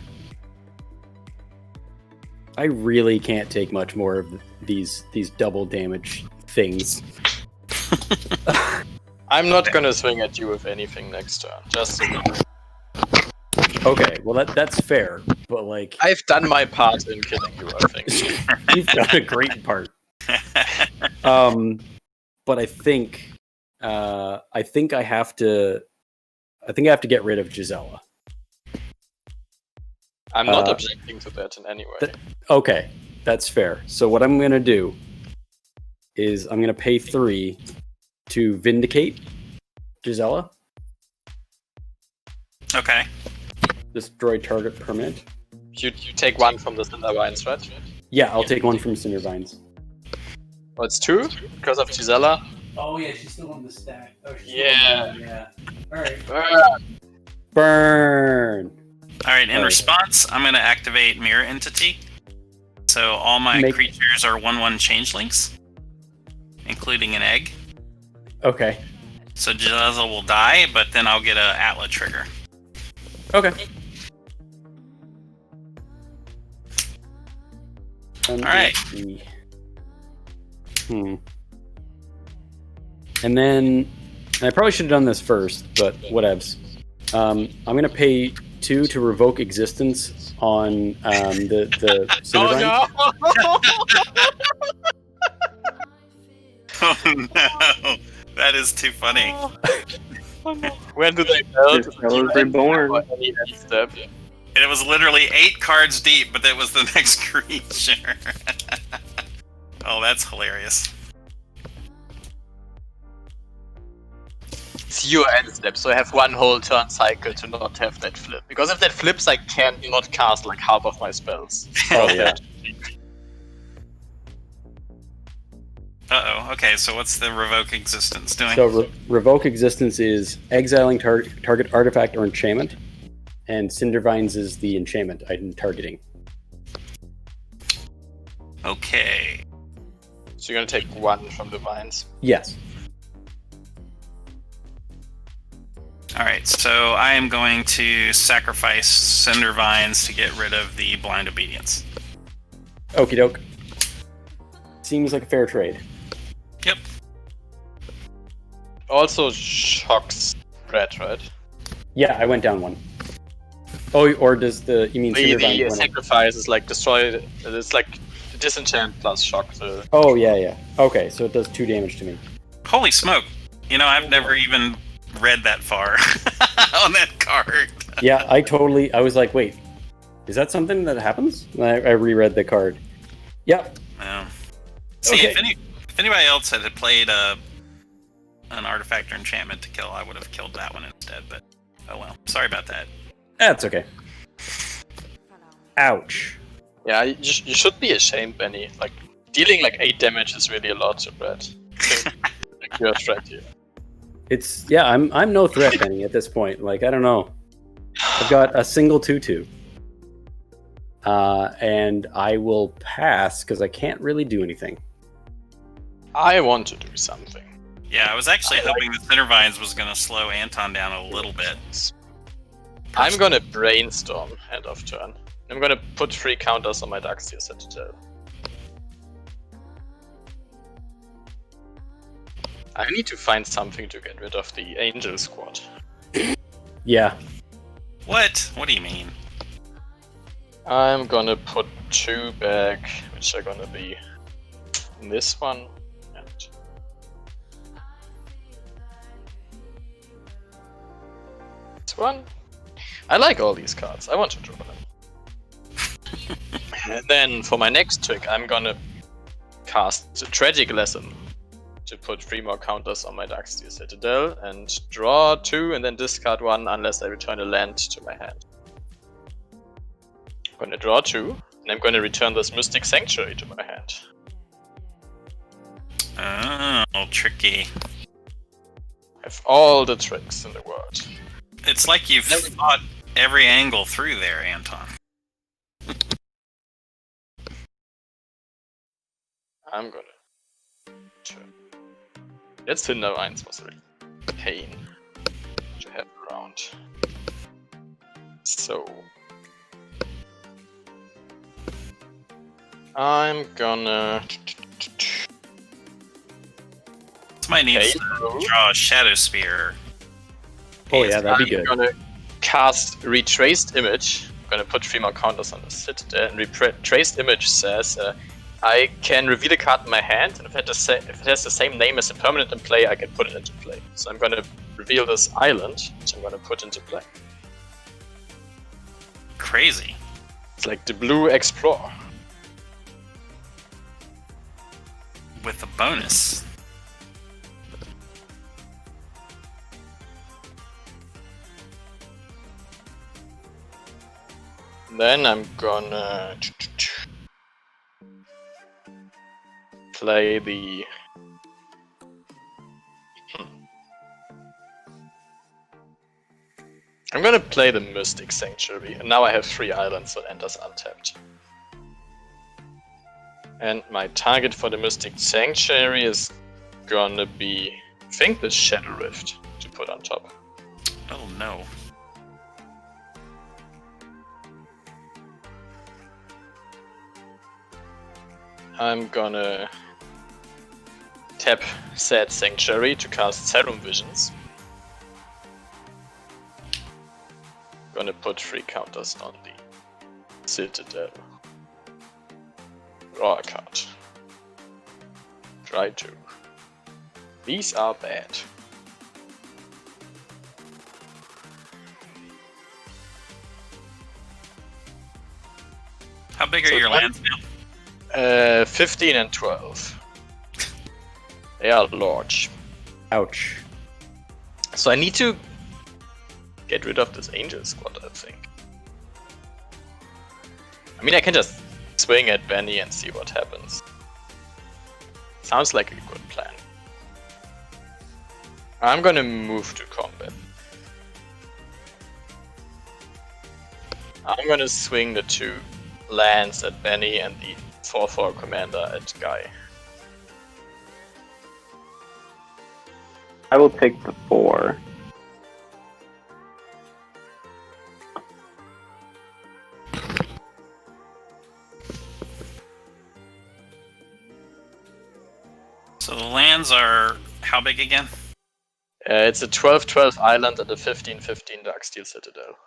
really can't take much more of these double damage things. I'm not gonna swing at you with anything next turn. Just so you know. Okay, well that's fair, but like I've done my part in killing you, I think. you've done a great part. But I think I have to get rid of Gisela. I'm not objecting to that in any way. Okay, that's fair. So what I'm gonna do is I'm gonna pay 3 to vindicate Gisela. Okay. Destroy target permanent. You take 1 from the Cindervines, right? Yeah, I'll take 1 from Cindervines. Oh, it's 2 because of Gisela. Oh yeah, she's still on the stack. Oh, Yeah. All right. Burn. Burn. All right. In All right. response, I'm going to activate Mirror Entity. So all my creatures are 1/1 changelings, including an egg. Okay. So Gisela will die, but then I'll get a Atla trigger. Okay. All right. And then I probably should have done this first, but whatevs. I'm gonna pay 2 to revoke existence on the Cindervine. Oh no, that is too funny. When do they melt? This fellow's reborn. Step. And it was literally 8 cards deep, but that was the next creature. Oh, that's hilarious. It's your end step, so I have 1 whole turn cycle to not have that flip. Because if that flips, I can not cast like half of my spells. Oh yeah. Uh-oh, okay, so what's the revoke existence doing? So revoke existence is exiling target artifact or enchantment, and Cindervines is the enchantment I'm targeting. Okay. So you're gonna take 1 from the vines. Yes. Alright, so I am going to sacrifice Cindervines to get rid of the blind obedience. Okie doke. Seems like a fair trade. Yep. Also shocks Brett, right? Yeah, I went down 1. Oh, or does you mean The Cindervine? sacrifice is like destroyed. It's like disenchant plus shock. So Oh yeah. Okay, so it does 2 damage to me. Holy smoke. You know, I've never even read that far on that card. Yeah, I was like, wait, is that something that happens? And I reread the card. Yep. See, Okay. if anybody else had played an artifact or enchantment to kill, I would have killed that one instead, but oh well. Sorry about that. That's okay. Ouch. yeah, you should be ashamed, Benny. Like dealing like 8 damage is really a lot to Brett. Like you're a threat here. I'm no threat, Benny, at this point. Like, I don't know. I've got a single 2/2. And I will pass because I can't really do anything. I want to do something. Yeah, I was actually hoping the Cindervines was going to slow Anton down a little bit. I'm gonna brainstorm end of turn. I'm gonna put 3 counters on my Darkseer Citadel. I need to find something to get rid of the Angel Squad. Yeah. What? What do you mean? I'm gonna put 2 back, which are gonna be this one and next one. I like all these cards. I want to draw them. And then for my next trick, I'm gonna cast the Tragic Lesson to put 3 more counters on my Darksteel Citadel and draw 2 and then discard 1 unless I return a land to my hand. I'm gonna draw 2 and I'm gonna return this Mystic Sanctuary to my hand. Oh, tricky. I have all the tricks in the world. It's like you've thought every angle through there, Anton. I'm gonna turn. Jetzt Hinder 1 was really pain to have around. So I'm gonna Somebody needs to draw a Shadow Spear. Oh yeah, that'd be good. I'm gonna cast Retraced Image. I'm gonna put 3 more counters on the Citadel, and Retraced Image says I can reveal a card in my hand, and if it has the same name as a permanent in play, I can put it into play. So I'm gonna reveal this island, which I'm gonna put into play. Crazy. It's like the Blue Explorer. With a bonus. Then I'm gonna play the I'm gonna play the Mystic Sanctuary, and now I have 3 islands that enters untapped. And my target for the Mystic Sanctuary is gonna be, I think, the Shadow Rift to put on top. Oh no. I'm gonna tap said Sanctuary to cast Serum Visions. Gonna put 3 counters on the Citadel. Draw a card. Try to. These are bad. How big are your lands now? 15 and 12. They are large. Ouch. So I need to get rid of this Angel Squad, I think. I mean, I can just swing at Benny and see what happens. Sounds like a good plan. I'm gonna move to combat. I'm gonna swing the 2 lands at Benny and the 4/4 commander at Guy. I will take the 4. So the lands are how big again? It's a 12/12 island and a 15/15 Darksteel Citadel.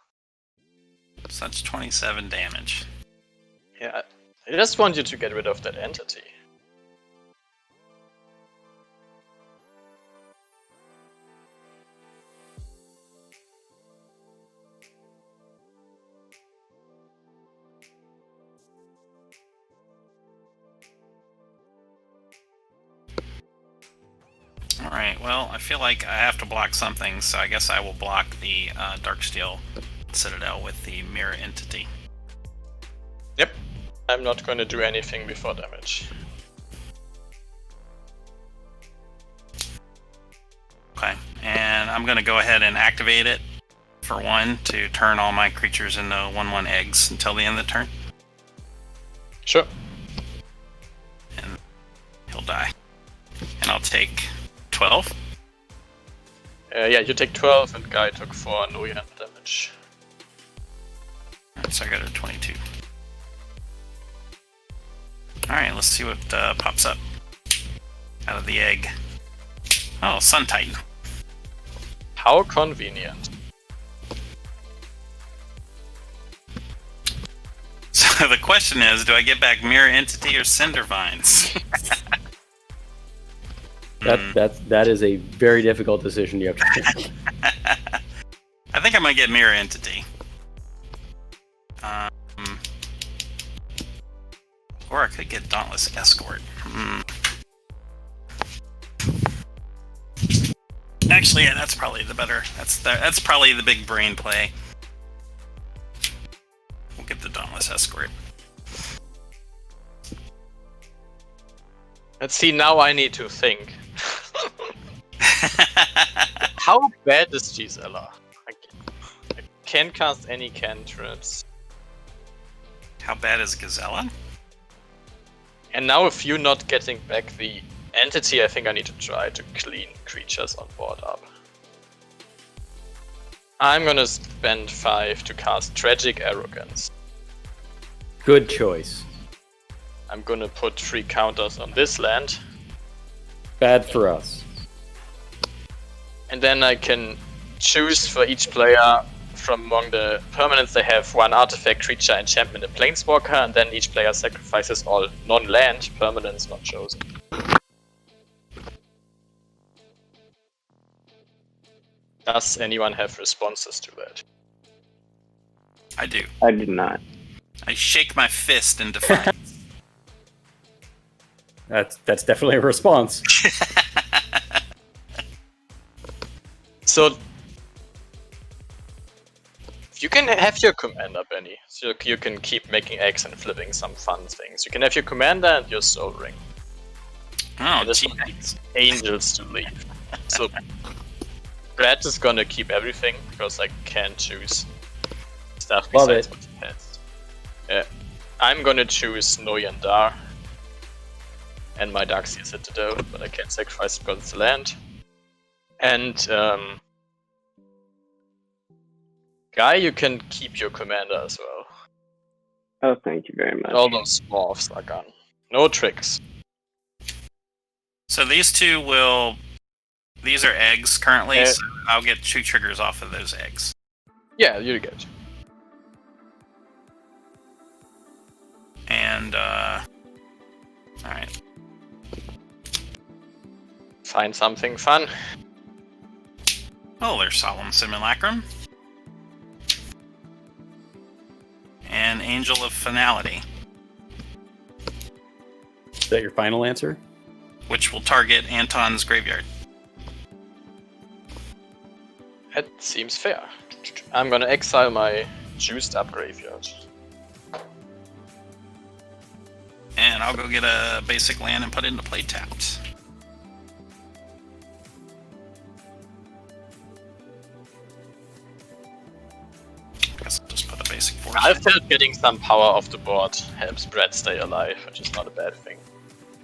So that's 27 damage. Yeah, I just want you to get rid of that entity. Alright, well, I feel like I have to block something, so I guess I will block the Darksteel Citadel with the Mirror Entity. Yep. I'm not going to do anything before damage. Okay, and I'm going to go ahead and activate it for 1 to turn all my creatures into 1/1 eggs until the end of the turn. Sure. And he'll die. And I'll take 12. Yeah, you take 12 and Guy took 4 no hand damage. Alright, so I got a 22. Alright, let's see what pops up out of the egg. Oh, Sun Titan. How convenient. So the question is, do I get back Mirror Entity or Cinder Vines? That is a very difficult decision you have to make. I think I might get Mirror Entity. Or I could get Dauntless Escort. Actually, yeah, that's probably the better. That's probably the big brain play. We'll get the Dauntless Escort. Let's see, now I need to think. How bad is Gisela? I can't cast any cantrips. How bad is Gazella? And now if you're not getting back the entity, I think I need to try to clean creatures on board up. I'm gonna spend 5 to cast Tragic Arrogance. Good choice. I'm gonna put 3 counters on this land. Bad for us. And then I can choose for each player from among the permanents they have 1 artifact, creature, enchantment, and planeswalker, and then each player sacrifices all non-land permanents not chosen. Does anyone have responses to that? I do. I did not. I shake my fist in defiance. That's definitely a response. So, you can have your commander, Benny. So you can keep making eggs and flipping some fun things. You can have your commander and your soul ring. Oh, This gee. one needs angels to leave. So, Brad is gonna keep everything because I can't choose stuff Love besides it. what he has. Yeah, I'm gonna choose Noyandar and my Darkseer Citadel, but I can't sacrifice it because it's land. And Guy, you can keep your commander as well. Oh, thank you very much. All those morphs are gone. No tricks. So these two will... These are eggs currently, so I'll get 2 triggers off of those eggs. Yeah, you get it. And, alright. Find something fun. Oh, there's Solemn Simulacrum. And Angel of Finality, Is that your final answer? which will target Anton's graveyard. That seems fair. I'm gonna exile my juiced up graveyard. And I'll go get a basic land and put it into play tapped. Guess I'll just put a basic force. I felt getting some power off the board helps Brad stay alive, which is not a bad thing.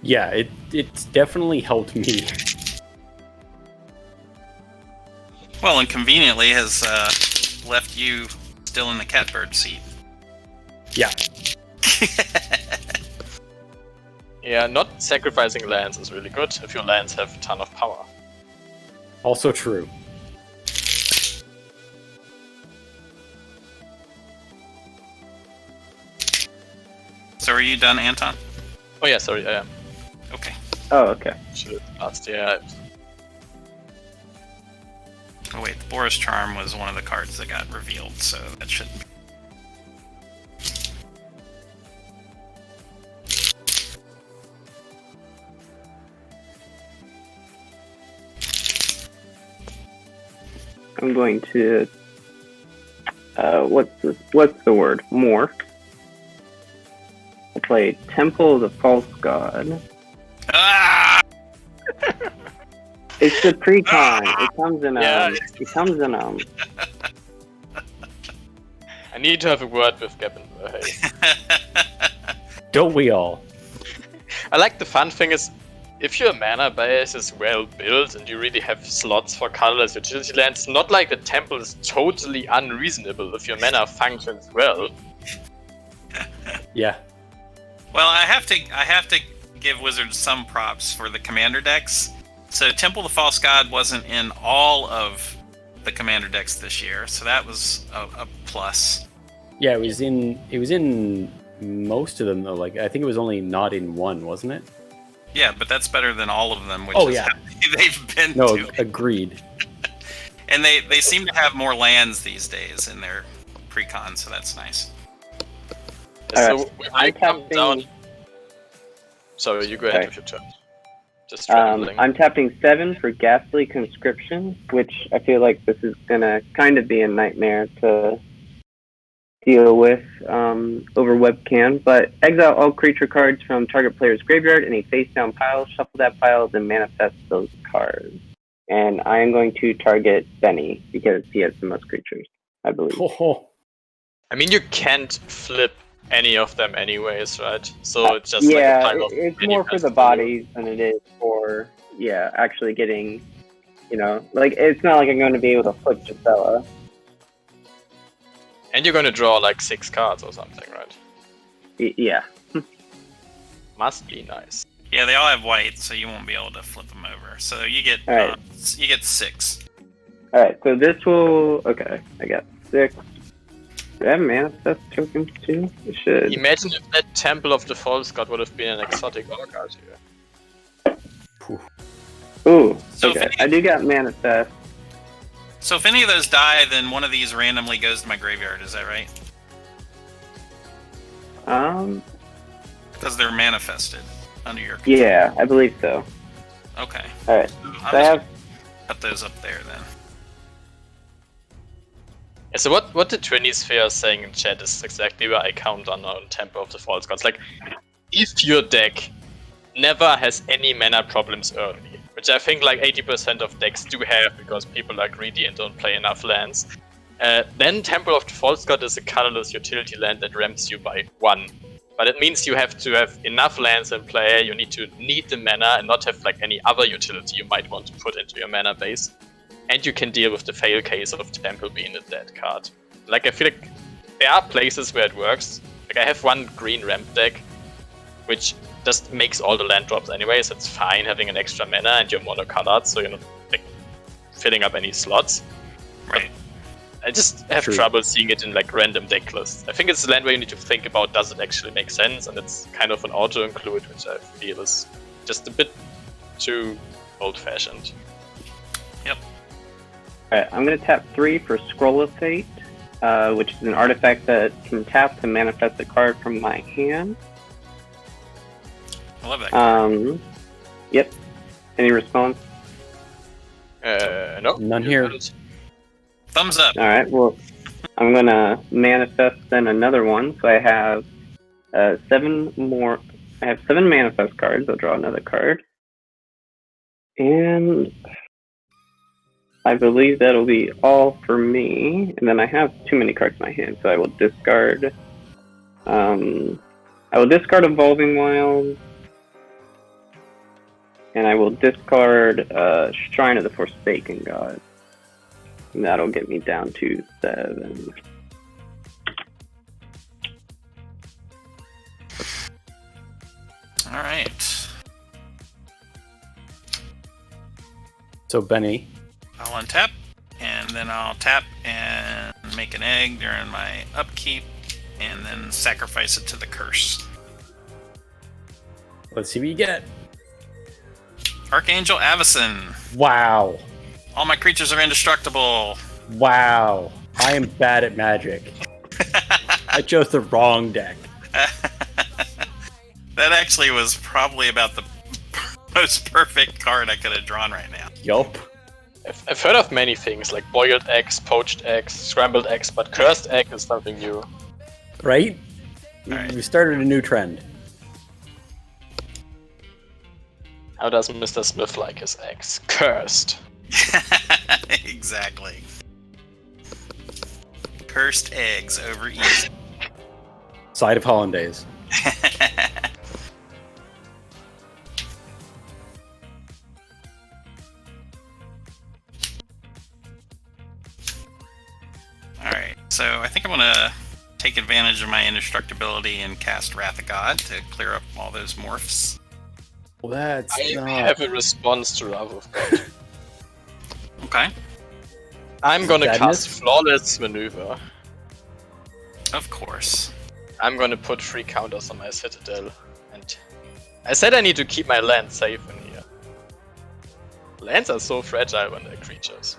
Yeah, it's definitely helped me. Well, and conveniently has left you still in the catbird seat. Yeah. Yeah, not sacrificing lands is really good if your lands have a ton of power. Also true. So are you done, Anton? Oh yeah, sorry, I am. Okay. Oh, okay. Should have asked, yeah. Oh wait, the Boris Charm was one of the cards that got revealed, so that shouldn't be. I'm going to. What's the word? Morph. I'll play Temple of the False God. Ah! It's the pre-con. It comes in Yeah, It comes in I need to have a word with Gavin. Don't we all? I like the fun thing is, if your mana base is well built and you really have slots for colorless utility lands, it's not like the temple is totally unreasonable if your mana functions well. Yeah. Well, I have to give Wizards some props for the commander decks. So Temple of the False God wasn't in all of the commander decks this year, so that was a plus. Yeah, it was in most of them though. Like I think it was only not in one, wasn't it? Yeah, but that's better than all of them, which Oh, is yeah. how they've been No, doing. agreed. And they seem to have more lands these days in their pre-con, so that's nice. So when I come down... Sorry, you go ahead with your turn. Just rambling. I'm tapping 7 for Ghastly Conscription, which I feel like this is gonna kind of be a nightmare to deal with over webcam. But exile all creature cards from target player's graveyard in a face-down pile, shuffle that pile, then manifest those cards. And I am going to target Benny because he has the most creatures, I believe. I mean, you can't flip any of them anyways, right? So it's just like a pile of it's more for the bodies than it is for actually getting, like it's not like I'm going to be able to flip Gisela. And you're going to draw like 6 cards or something, right? Yeah. Must be nice. Yeah, they all have white, so you won't be able to flip them over. So you get right. You get 6. All right, so this will I got 6. Do I have manifest tokens too? It should. Imagine if that Temple of the False God would have been an exotic card here. Ooh, So okay. I do got manifest. So if any of those die, then one of these randomly goes to my graveyard. Is that right? Because they're manifested under your control. Yeah, I believe so. Okay. All right. So I have put those up there then. Yeah, so what the Trinisphere is saying in chat is exactly where I count on Temple of the False Gods. Like, if your deck never has any mana problems early, which I think like 80% of decks do have because people are greedy and don't play enough lands, then Temple of the False God is a colorless utility land that ramps you by 1. But it means you have to have enough lands in play, you need to need the mana and not have like any other utility you might want to put into your mana base. And you can deal with the fail case of Temple being a dead card. Like, I feel like there are places where it works. Like, I have one green ramp deck, which just makes all the land drops anyways. It's fine having an extra mana and you're monocolored, so you're not like filling up any slots. Right. I just have trouble seeing it in like random deck lists. I think it's a land where you need to think about, does it actually make sense? And it's kind of an auto-include, which I feel is just a bit too old-fashioned. Yep. Alright, I'm going to tap 3 for Scroll of Fate, which is an artifact that can tap to manifest a card from my hand. I love that card. Yep. Any response? No. None here. Thumbs up. Alright, well, I'm going to manifest then another one. So I have 7 more. I have 7 manifest cards. I'll draw another card. And I believe that'll be all for me. And then I have too many cards in my hand, so I will discard. I will discard Evolving Wilds. And I will discard Shrine of the Forsaken God. And that'll get me down to 7. Alright. So, Benny. I'll untap, and then I'll tap and make an egg during my upkeep, and then sacrifice it to the curse. Let's see what you get. Archangel Avacyn. Wow. All my creatures are indestructible. Wow. I am bad at Magic. I chose the wrong deck. That actually was probably about the most perfect card I could have drawn right now. Yup. I've heard of many things like boiled eggs, poached eggs, scrambled eggs, but cursed egg is something new. Right? Right. We started a new trend. How does Mr. Smith like his eggs? Cursed. Exactly. Cursed eggs over easy. Side of Hollandaise. Alright, so I think I'm gonna take advantage of my indestructibility and cast Wrath of God to clear up all those morphs. Well, that's I not... have a response to Wrath of God. Okay. I'm gonna Sadness? cast Flawless Maneuver. Of course. I'm gonna put 3 counters on my Citadel. And I said I need to keep my land safe in here. Lands are so fragile when they're creatures.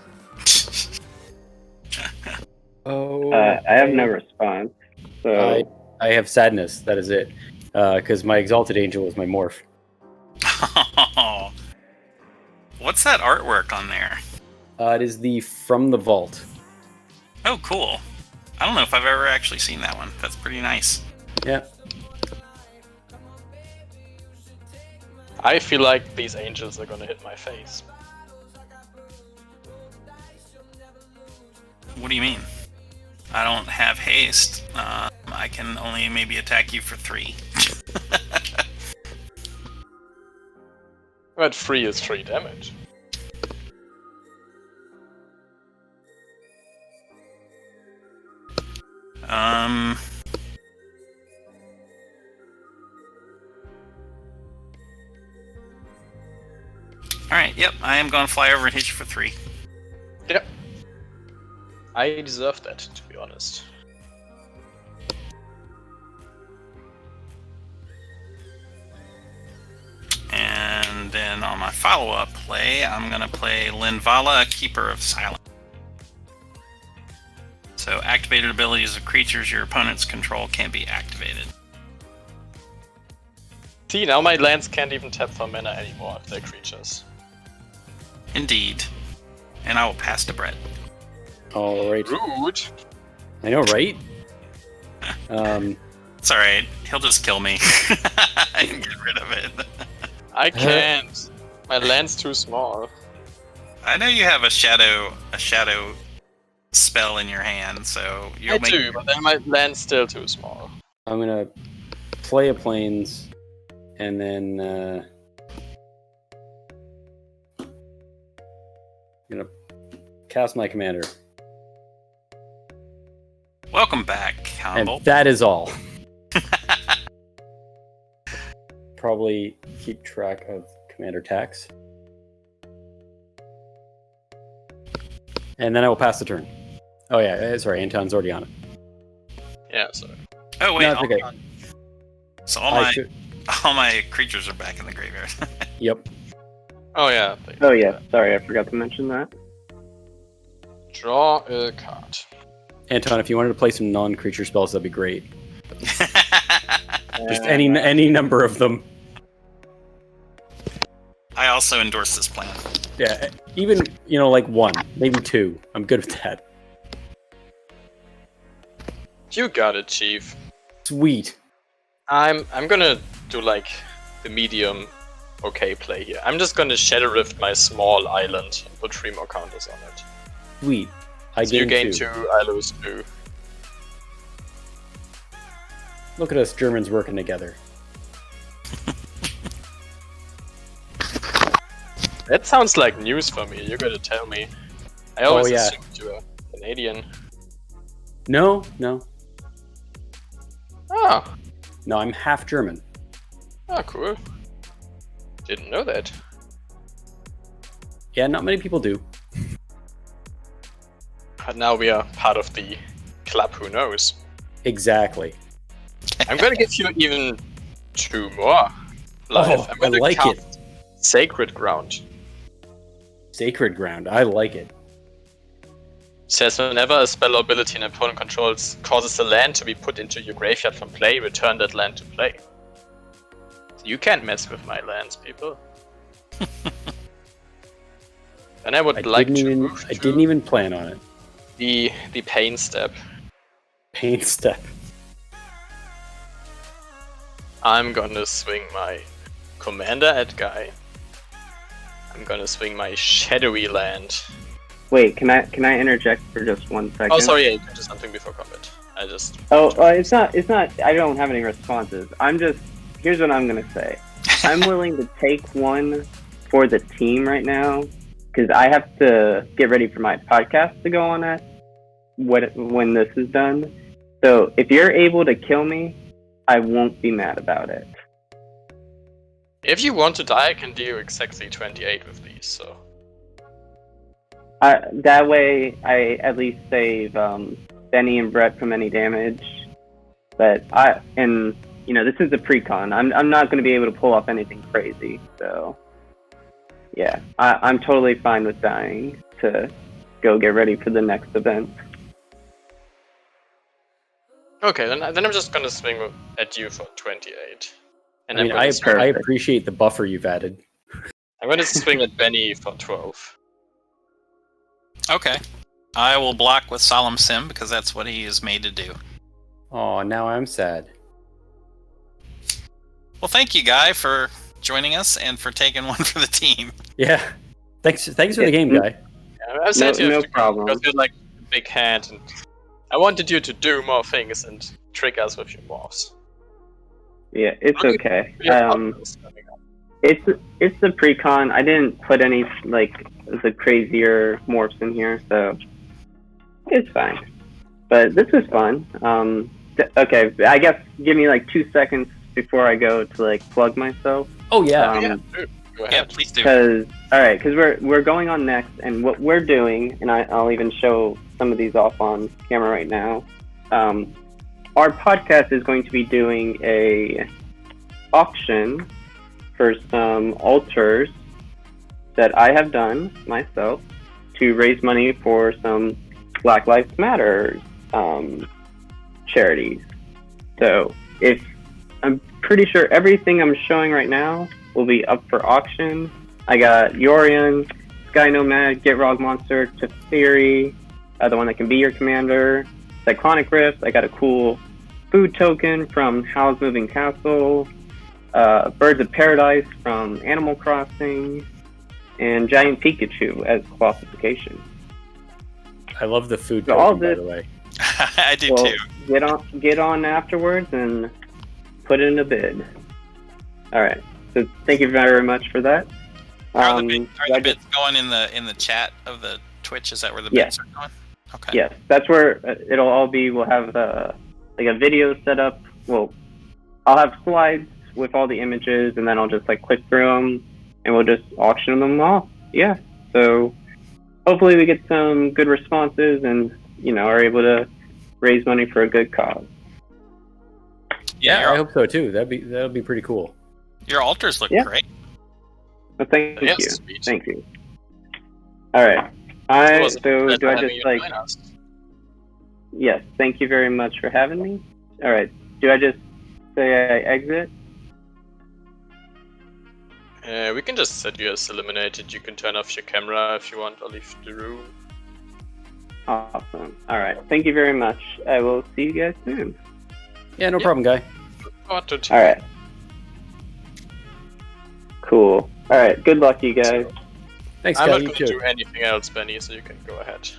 Oh, I have no response. So I have sadness. That is it. Because my Exalted Angel is my morph. What's that artwork on there? It is the From the Vault. Oh, cool. I don't know if I've ever actually seen that one. That's pretty nice. Yeah. I feel like these angels are gonna hit my face. What do you mean? I don't have haste. I can only maybe attack you for 3. But 3 is 3 damage. Alright, yep, I am going to fly over and hit you for 3. Yep. I deserve that, to be honest. And then on my follow-up play, I'm going to play Linvala, Keeper of Silence. So activated abilities of creatures your opponents control can't be activated. See, now my lands can't even tap for mana anymore if they're creatures. Indeed. And I will pass to Brett. All right. Rude! I know, right? It's alright, he'll just kill me. I can get rid of it. I can't. My land's too small. I know you have a shadow spell in your hand, so you'll I do, but then my land's still too small. I'm gonna play a plains, and then I'm gonna cast my commander. Welcome back, Humble. And that is all. Probably keep track of commander tax. And then I will pass the turn. Oh yeah, sorry, Anton's already on it. Yeah, sorry. Oh wait, No, it's okay. So I all my creatures are back in the graveyard. Yep. Oh yeah. Oh yeah, sorry, I forgot to mention that. Draw a card. Anton, if you wanted to play some non-creature spells, that'd be great. Just any number of them. I also endorse this plan. Yeah, even, like 1, maybe 2. I'm good with that. You got it, Chief. Sweet. I'm gonna do like the medium okay play here. I'm just gonna Shadow Rift my small island and put 3 more counters on it. Sweet. So you gain 2, I lose 2. Look at us Germans working together. That sounds like news for me, you gotta tell me. I always yeah. assumed you were Canadian. No. Ah, No, I'm half German. cool. Didn't know that. Yeah, not many people do. But now we are part of the club, who knows. Exactly. I'm gonna give you even 2 more life. Oh, I'm gonna I like cast it. Sacred Ground. Sacred Ground. I like it. Says whenever a spell or ability an opponent controls causes a land to be put into your graveyard from play, return that land to play. You can't mess with my lands, people. And I would like to move I didn't even plan on it. the pain step. Pain step. I'm gonna swing my commander at guy. I'm gonna swing my shadowy land. Wait, can I interject for just 1 second? Oh, sorry, I did something before combat. I just. It's not. I don't have any responses. Here's what I'm gonna say. I'm willing to take one for the team right now because I have to get ready for my podcast to go on at when this is done. So if you're able to kill me, I won't be mad about it. If you want to die, I can do exactly 28 with these. So. That way, I at least save Benny and Brett from any damage. But this is a pre-con. I'm not going to be able to pull off anything crazy. So, yeah, I'm totally fine with dying to go get ready for the next event. Okay, then I'm just gonna swing at you for 28. And I mean, I'm gonna I appreciate the buffer you've added. I'm gonna swing at Benny for 12. Okay. I will block with Solemn Sim because that's what he is made to do. Oh, now I'm sad. Well, thank you, Guy, for joining us and for taking one for the team. Yeah. Thanks for the game, guy. Yeah, I said you no have to problem. because you're like a big hand, and I wanted you to do more things and trick us with your morphs. Yeah, it's okay. We have others coming up. It's the pre-con. I didn't put any like the crazier morphs in here, so it's fine. But this was fun. Okay, I guess give me like 2 seconds before I go to like plug myself. Oh yeah. Yeah, dude, go ahead. Yeah, please do. Because we're going on next, and what we're doing, and I'll even show some of these off on camera right now. Our podcast is going to be doing a auction for some altars that I have done myself to raise money for some Black Lives Matter charities. So I'm pretty sure everything I'm showing right now will be up for auction. I got Yorion, Sky Nomad, Get Rog Monster, Teferi, the one that can be your commander, Cyclonic Rift. I got a cool food token from Howl's Moving Castle, Birds of Paradise from Animal Crossing, and Giant Pikachu as classification. I love the food So all token, by this- the way. I do too. Get on afterwards and put in a bid. All right. So thank you very much for that. Are the I bids going in the chat of the Twitch? Is that where the Yes. bids are going? Okay. Yes, that's where it'll all be. We'll have like a video set up. Well, I'll have slides with all the images, and then I'll just like click through them, and we'll just auction them off. Yeah. So hopefully we get some good responses, and are able to raise money for a good cause. Yeah, I hope so too. That'd be pretty cool. Your altars look Yeah. great. Well, thank Yes, you. sweet. Thank you. All right. It was a So pleasure do I having just you like? join us. Yes. Thank you very much for having me. All right. Do I just say I exit? We can just set you as eliminated. You can turn off your camera if you want, or leave the room. Awesome. All right. Thank you very much. I will see you guys soon. Yeah, no Yep. problem, guy. All right. Cool. All right. Good luck, you guys. Thanks, I'm guy. not You going to too. do anything else, Benny, so you can go ahead.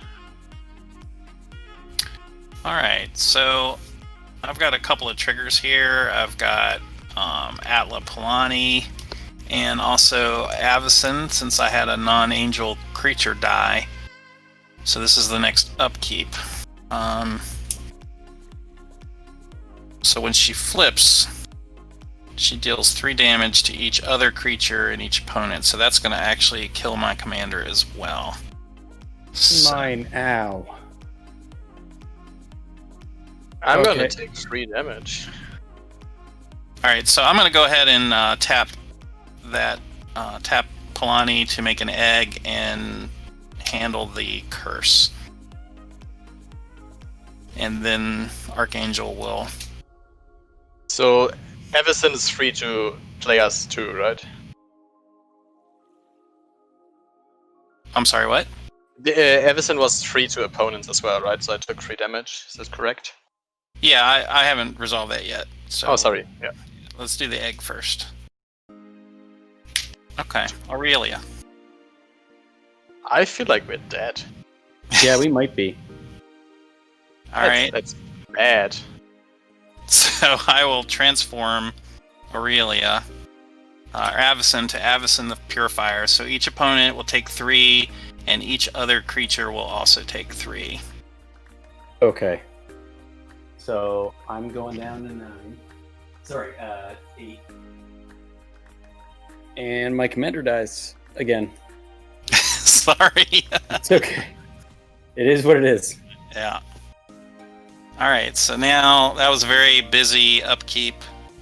All right, so I've got a couple of triggers here. I've got Atla Palani and also Avacyn, since I had a non-angel creature die. So this is the next upkeep. So when she flips, she deals 3 damage to each other creature and each opponent. So that's going to actually kill my commander as well. So- Mine, ow. I'm Okay. gonna take 3 damage. All right, so I'm going to go ahead and tap Palani to make an egg and handle the curse. And then Archangel will... So, Everson is free to play us too, right? I'm sorry, what? Everson was free to opponents as well, right? So I took 3 damage. Is that correct? Yeah, I haven't resolved that yet. So Oh, sorry. Yeah. let's do the egg first. Okay, Aurelia. I feel like we're dead. Yeah, we might be. All right, That's bad. so I will transform Aurelia, or Avacyn, to Avacyn the Purifier. So each opponent will take 3, and each other creature will also take 3. Okay. So I'm going down to 9. Sorry, 8. And my commander dies again. Sorry. It's okay. It is what it is. Yeah. All right, so now that was a very busy upkeep,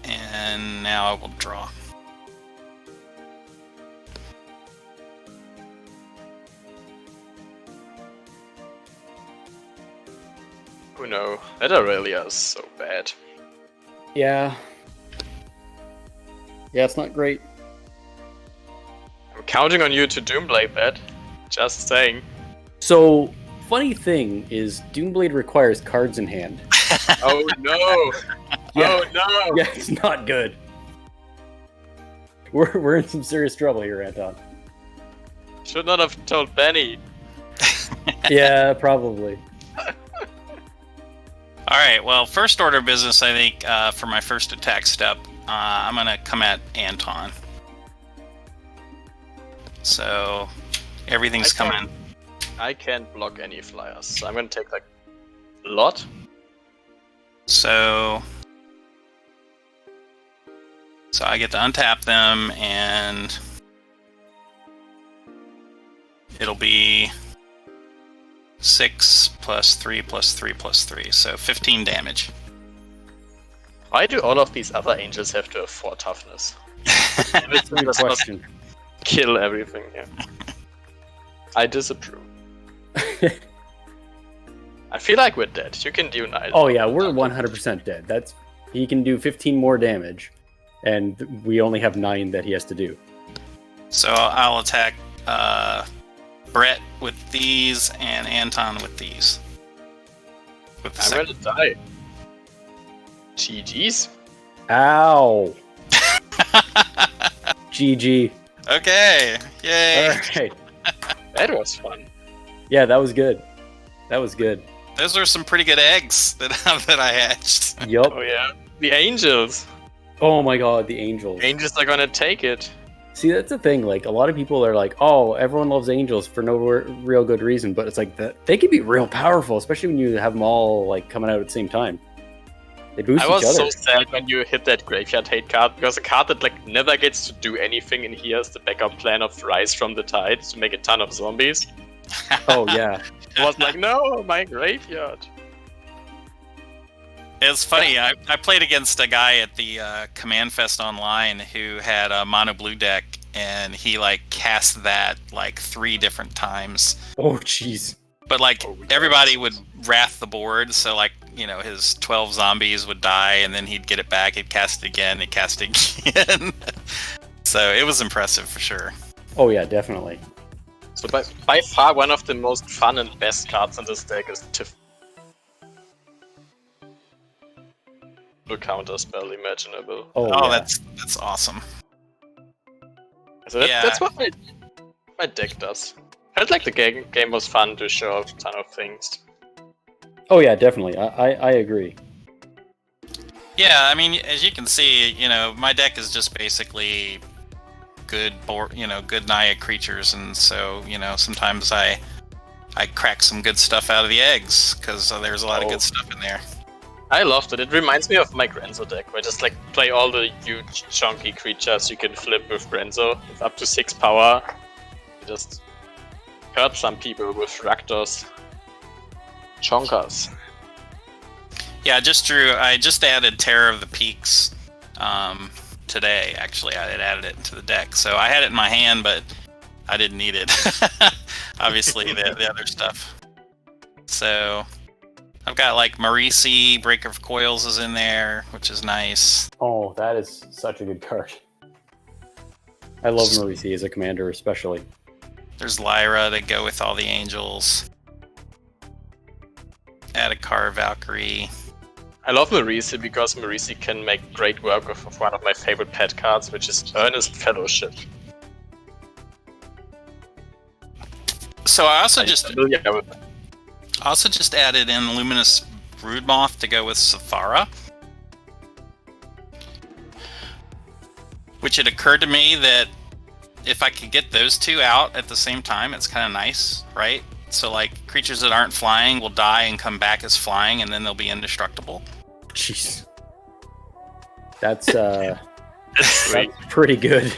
and now I will draw. Oh no, that Aurelia is so bad. Yeah. Yeah, it's not great. I'm counting on you to Doomblade that. Just saying. So, funny thing is, Doomblade requires cards in hand. Oh no! Yeah. Oh no! Yeah, it's not good. We're in some serious trouble here, Anton. Should not have told Benny. Yeah, probably. Alright, well, first order of business, I think, for my first attack step, I'm going to come at Anton. So, everything's coming. I can't block any flyers, so I'm gonna take like a lot. So I get to untap them, and it'll be 6 plus 3 plus 3 plus 3, so 15 damage. Why do all of these other angels have to have 4 toughness? That's a good question. Kill everything here. I disapprove. I feel like we're dead. You can do 9. Oh yeah, we're 100% dead. He can do 15 more damage, and we only have 9 that he has to do. So I'll attack Brett with these and Anton with these. With the I'm second. gonna die. GG's. Ow! GG. Okay, yay! All right. That was fun. Yeah, that was good. That was good. Those are some pretty good eggs that I hatched. Yup. Oh yeah. The angels. Oh my god, the angels. Angels are gonna take it. See, that's the thing. Like, a lot of people are like, "Oh, everyone loves angels for no real good reason," but it's like that they can be real powerful, especially when you have them all like coming out at the same time. They boost I each was other. so sad when you hit that graveyard hate card, because a card that like never gets to do anything, and he has the backup plan of Rise from the Tide to make a ton of zombies. Oh yeah. I was like, no, my graveyard. It's funny. I played against a guy at the Command Fest online who had a mono blue deck, and he like cast that like 3 different times. Oh jeez. But like everybody would wrath the board, so like, you know, his 12 zombies would die, and then he'd get it back. He'd cast it again. He'd cast it again. So it was impressive for sure. Oh yeah, definitely. So by far one of the most fun and best cards in this deck is Tiff. The counter spell imaginable. Oh, Oh, yeah. that's awesome. So that, Yeah. that's what my deck does. I felt like the game was fun to show off a ton of things. Oh yeah, definitely. I agree. Yeah, I mean, as you can see, you know, my deck is just basically good board, you know, good Naya creatures, and so, you know, sometimes I crack some good stuff out of the eggs because there's a lot of good stuff in there. I loved it. It reminds me of my Grenzo deck, where I just like play all the huge chunky creatures you can flip with Grenzo with up to 6 power. You just hurt some people with Rakdos. Chonkers. Yeah, I just added Terror of the Peaks today, actually. I had added it into the deck. So I had it in my hand, but I didn't need it. Obviously, the other stuff. So I've got like Marisi, Breaker of Coils is in there, which is nice. Oh, that is such a good card. I love Marisi as a commander, especially. There's Lyra to go with all the angels. Add a Car Valkyrie. I love Marisi because Marisi can make great work of one of my favorite pet cards, which is Earnest Fellowship. So I also just with added in Luminous Broodmoth to go with Saphara. Which it occurred to me that if I could get those two out at the same time, it's kind of nice, right? So like creatures that aren't flying will die and come back as flying, and then they'll be indestructible. Jeez. That's sweet. that's pretty good.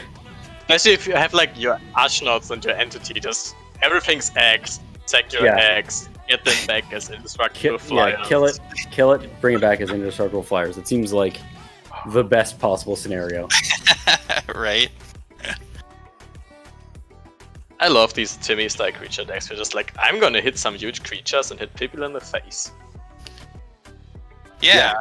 Especially if you have like your Ashnauts and your entity, just everything's eggs. Take your eggs, get them back as indestructible flyers. Yeah, kill it, bring it back as indestructible flyers. It seems like the best possible scenario. Right? I love these Timmy style creature decks. You're just like, I'm gonna hit some huge creatures and hit people in the face. Yeah.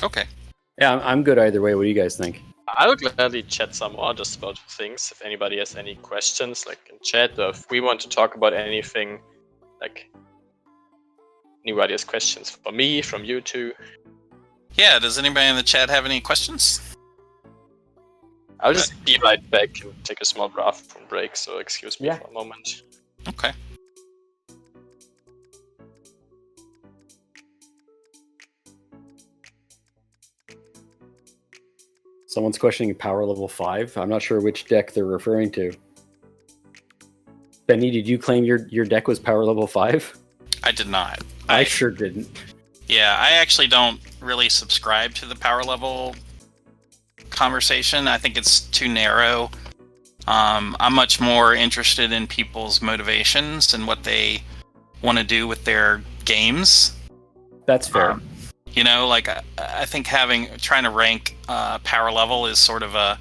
Okay. Yeah, I'm good either way. What do you guys think? I would gladly chat some more just about things. If anybody has any questions, like in chat, or if we want to talk about anything, like anybody has questions for me, from you two. Yeah, does anybody in the chat have any questions? I'll just be right back and take a small bathroom break, so excuse me for a moment. Okay. Someone's questioning power level 5. I'm not sure which deck they're referring to. Benny, did you claim your deck was power level 5? I did not. I sure didn't. Yeah, I actually don't really subscribe to the power level conversation. I think it's too narrow. I'm much more interested in people's motivations and what they want to do with their games. That's fair. You know, like I think trying to rank power level is sort of a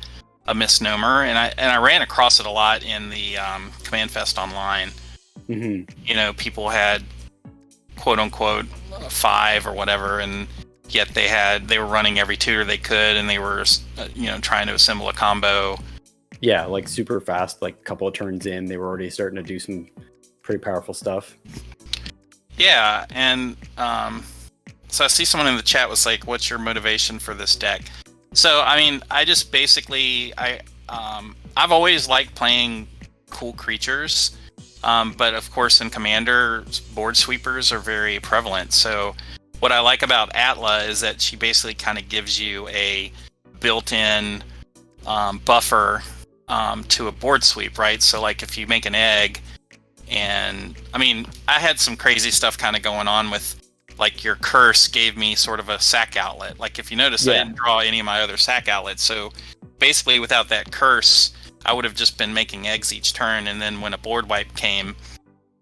misnomer, and I ran across it a lot in the Command Fest online. Mm-hmm. You know, people had quote unquote 5 or whatever, and yet they were running every tutor they could, and they were trying to assemble a combo. Yeah, like super fast, like a couple of turns in, they were already starting to do some pretty powerful stuff. Yeah, and so I see someone in the chat was like, "What's your motivation for this deck?" So I mean, I just basically I've always liked playing cool creatures, but of course in Commander, board sweepers are very prevalent. So what I like about Atla is that she basically kind of gives you a built-in buffer to a board sweep, right? So like if you make an egg, and I mean, I had some crazy stuff kind of going on with, like, your curse gave me sort of a sack outlet. Like if you notice, I didn't draw any of my other sack outlets. So basically without that curse, I would have just been making eggs each turn, and then when a board wipe came,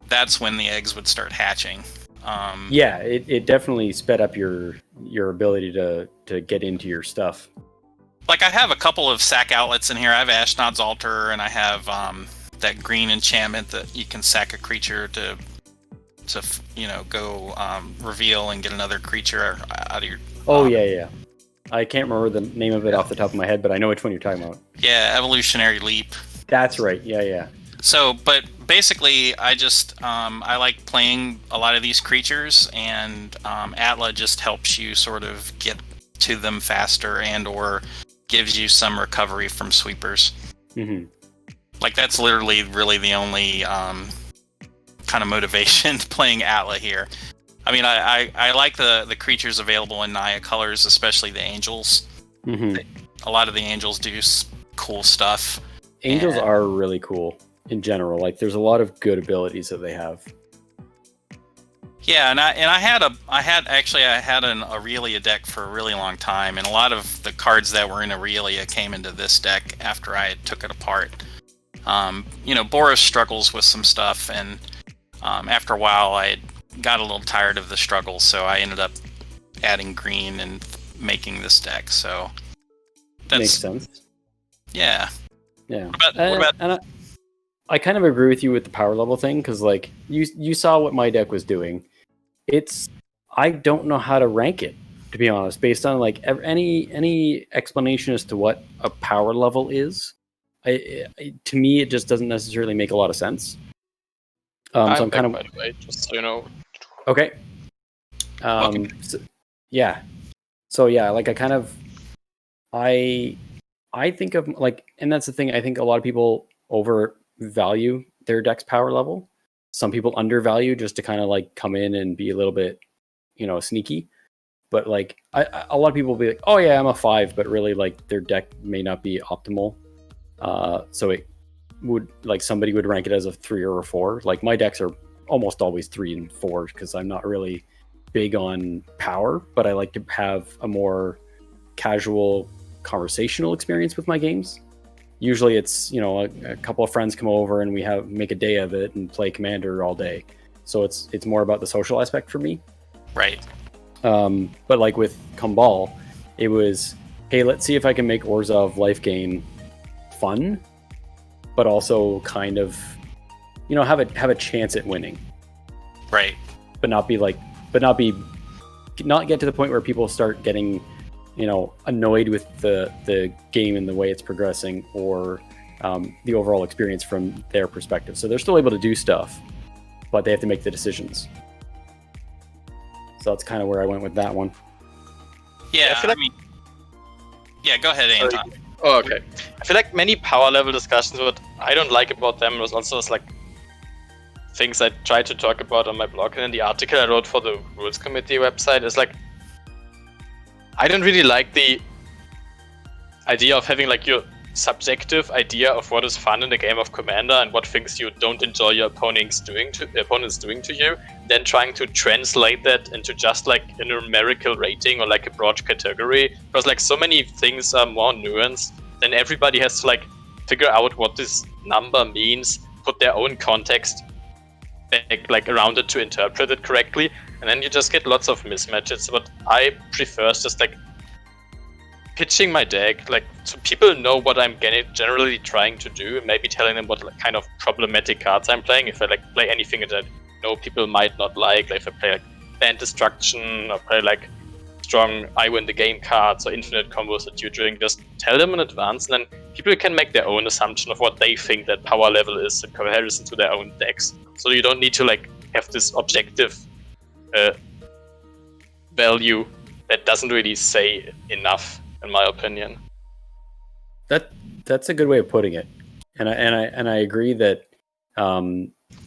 that's when the eggs would start hatching. Yeah, it definitely sped up your ability to get into your stuff. Like I have a couple of sack outlets in here. I have Ashnod's Altar, and I have that green enchantment that you can sack a creature to go reveal and get another creature out of your... Yeah. I can't remember the name of it off the top of my head, but I know which one you're talking about. Yeah, Evolutionary Leap. That's right. Yeah. So, but basically, I just I like playing a lot of these creatures, and Atla just helps you sort of get to them faster, and or gives you some recovery from sweepers. Mm-hmm. Like that's literally really the only kind of motivation playing Atla here. I mean, I like the creatures available in Naya colors, especially the angels. Mm-hmm. A lot of the angels do cool stuff. Angels are really cool in general. Like there's a lot of good abilities that they have. Yeah, and I had an Aurelia deck for a really long time, and a lot of the cards that were in Aurelia came into this deck after I took it apart. Boros struggles with some stuff, and after a while I got a little tired of the struggle, so I ended up adding green and making this deck. So that makes sense. Yeah. Yeah. What about and I kind of agree with you with the power level thing, because like you saw what my deck was doing. I don't know how to rank it, to be honest, based on like any explanation as to what a power level is. To me, it just doesn't necessarily make a lot of sense. So I'm kind of, by the way, just so you know. Okay. So yeah, like I think of like, and that's the thing. I think a lot of people overvalue their deck's power level. Some people undervalue just to kind of like come in and be a little bit, sneaky. But like, a lot of people will be like, "Oh yeah, I'm a 5," but really like their deck may not be optimal. So it would, like, somebody would rank it as a 3 or a 4. Like my decks are almost always 3 and 4 because I'm not really big on power, but I like to have a more casual conversational experience with my games. Usually it's, a couple of friends come over and we make a day of it and play Commander all day. So it's more about the social aspect for me. Right. But like with Kumbal, it was, hey, let's see if I can make Orzhov life gain fun, but also kind of, have a chance at winning, Right. but not get to the point where people start getting, annoyed with the game and the way it's progressing, or the overall experience from their perspective. So they're still able to do stuff, but they have to make the decisions. So that's kind of where I went with that one. Yeah, I feel like- yeah, go ahead, Anton. Oh, okay. I feel like many power level discussions, what I don't like about them was also like things I tried to talk about on my blog and in the article I wrote for the Rules Committee website is like, I don't really like the idea of having like your subjective idea of what is fun in the game of Commander and what things you don't enjoy your opponents doing to you, then trying to translate that into just like a numerical rating or like a broad category, because like so many things are more nuanced, then everybody has to like figure out what this number means, put their own context back like around it to interpret it correctly, and then you just get lots of mismatches. What I prefer is just like pitching my deck, like, so people know what I'm generally trying to do, and maybe telling them what like, kind of problematic cards I'm playing. If I like play anything that I know people might not like if I play like Band Destruction or play like strong I win the game cards or infinite combos that you're doing, just tell them in advance, and then people can make their own assumption of what they think that power level is in comparison to their own decks. So you don't need to like have this objective value that doesn't really say enough, in my opinion. That's a good way of putting it, and I agree that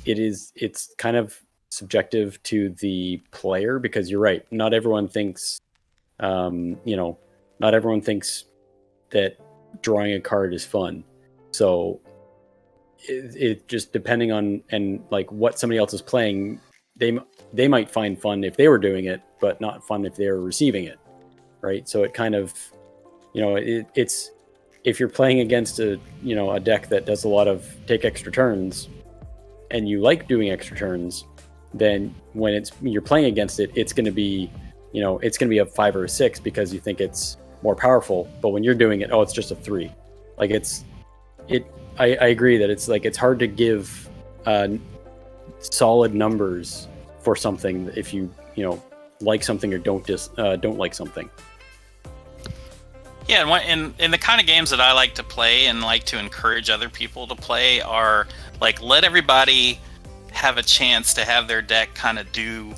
it's kind of subjective to the player, because you're right. Not everyone thinks, not everyone thinks that drawing a card is fun. So it just depending on and like what somebody else is playing, they might find fun if they were doing it, but not fun if they were receiving it, right? So it kind of, it's if you're playing against a deck that does a lot of take extra turns, and you like doing extra turns, then when you're playing against it, it's going to be, it's going to be a 5 or a 6 because you think it's more powerful. But when you're doing it, it's just a 3. Like I agree that it's like it's hard to give solid numbers for something if you like something or don't like something. Yeah, and the kind of games that I like to play and like to encourage other people to play are like, let everybody have a chance to have their deck kind of do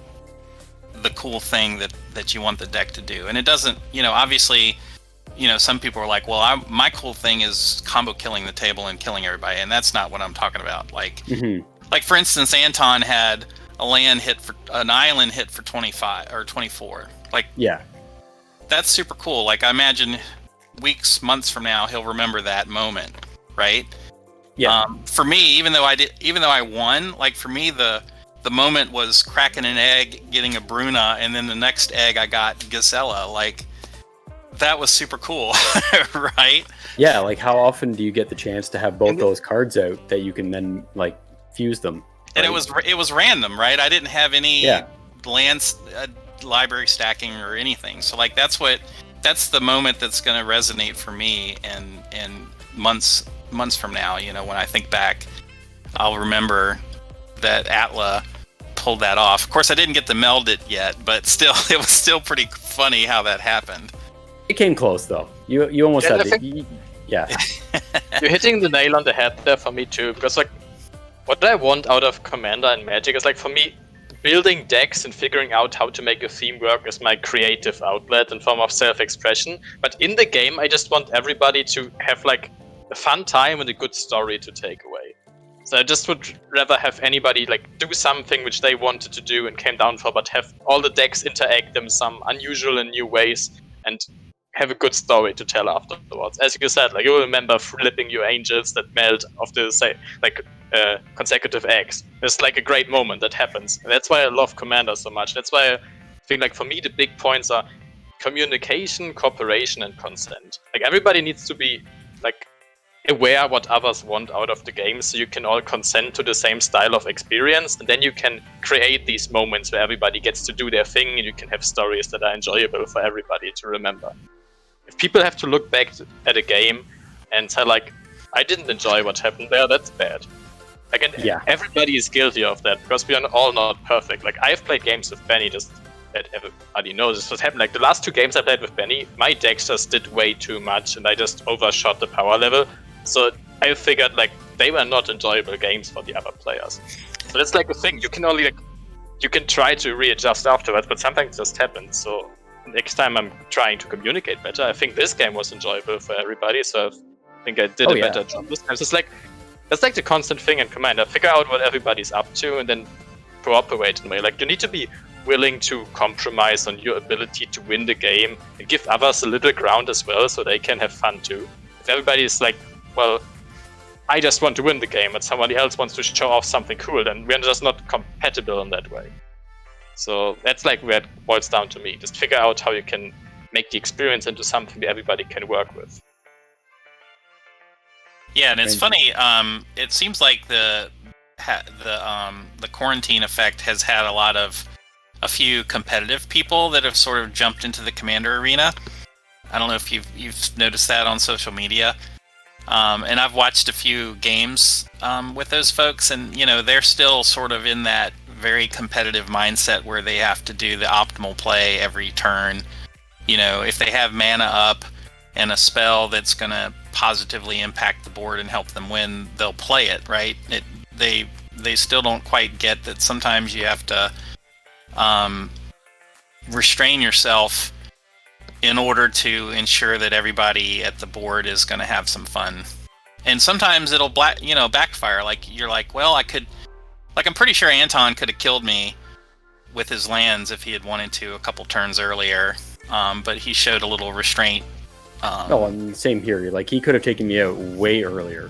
the cool thing that you want the deck to do. And it doesn't, obviously, some people are like, well, my cool thing is combo killing the table and killing everybody, and that's not what I'm talking about. Like, like for instance, Anton had an island hit for 25 or 24. Like, yeah, that's super cool. Like, I imagine weeks, months from now, he'll remember that moment, right? Yeah. For me, even though I won, like for me, the moment was cracking an egg, getting a Bruna, and then the next egg I got Gisela. Like, that was super cool, right? Yeah. Like, how often do you get the chance to have both those cards out that you can then like fuse them? Right? And it was random, right? I didn't have any land library stacking or anything. So like that's the moment that's going to resonate for me, and months from now, when I think back, I'll remember that Atla pulled that off. Of course, I didn't get to meld it yet, but still, it was still pretty funny how that happened. It came close though. You almost had it. Yeah. You're hitting the nail on the head there for me too, because like what I want out of Commander and Magic is like, for me, building decks and figuring out how to make a theme work is my creative outlet and form of self-expression. But in the game, I just want everybody to have like a fun time and a good story to take away. So I just would rather have anybody like do something which they wanted to do and came down for, but have all the decks interact them some unusual and new ways and have a good story to tell afterwards. As you said, like, you remember flipping your angels that melt of the consecutive eggs. It's like a great moment that happens. And that's why I love Commander so much. That's why I think, like, for me, the big points are communication, cooperation, and consent. Like, everybody needs to be like aware what others want out of the game, so you can all consent to the same style of experience, and then you can create these moments where everybody gets to do their thing, and you can have stories that are enjoyable for everybody to remember. If people have to look back at a game and say, like, I didn't enjoy what happened there, that's bad. Like, and everybody is guilty of that, because we are all not perfect. Like, I've played games with Benny, just that everybody knows this was happening. Like, the last 2 games I played with Benny, my decks just did way too much, and I just overshot the power level. So I figured, like, they were not enjoyable games for the other players. So that's like a thing. You can only, like, you can try to readjust afterwards, but sometimes it just happens. So next time I'm trying to communicate better. I think this game was enjoyable for everybody, so I think I did a better job this time. So it's like, that's like the constant thing in Commander. Figure out what everybody's up to and then cooperate in a way. Like, you need to be willing to compromise on your ability to win the game and give others a little ground as well, so they can have fun too. If everybody's like, well, I just want to win the game, but somebody else wants to show off something cool, then we're just not compatible in that way. So that's like where it boils down to me. Just figure out how you can make the experience into something that everybody can work with. Yeah, and it's funny. It seems like the quarantine effect has had a few competitive people that have sort of jumped into the Commander arena. I don't know if you've noticed that on social media. And I've watched a few games with those folks, and they're still sort of in that very competitive mindset where they have to do the optimal play every turn. If they have mana up and a spell that's going to positively impact the board and help them win, they'll play it, right? They still don't quite get that sometimes you have to restrain yourself in order to ensure that everybody at the board is going to have some fun. And sometimes it'll backfire. Like, you're like, well, I'm pretty sure Anton could have killed me with his lands if he had wanted to a couple turns earlier, but he showed a little restraint. And same here. Like, he could have taken me out way earlier.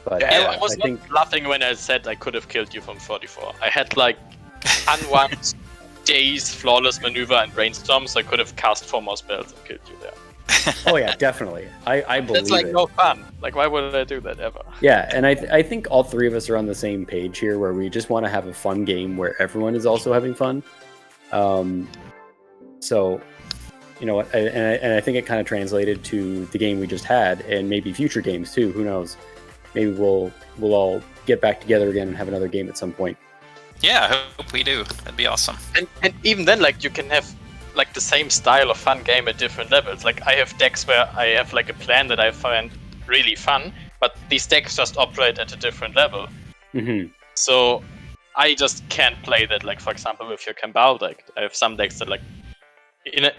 But I was not laughing when I said I could have killed you from 44. I had like unwanted days, flawless maneuver, and brainstorm, so I could have cast 4 more spells and killed you there. Oh yeah, definitely. I believe That's like it. no fun. Like, why would I do that ever? Yeah, and I think all 3 of us are on the same page here, where we just want to have a fun game where everyone is also having fun. So, and I think it kind of translated to the game we just had, and maybe future games too. Who knows? Maybe we'll all get back together again and have another game at some point. Yeah, I hope we do. That'd be awesome. And even then, like, you can have like the same style of fun game at different levels. Like, I have decks where I have like a plan that I find really fun, but these decks just operate at a different level. Mm-hmm. So I just can't play that. Like, for example, with your Kambal deck, I have some decks that, like,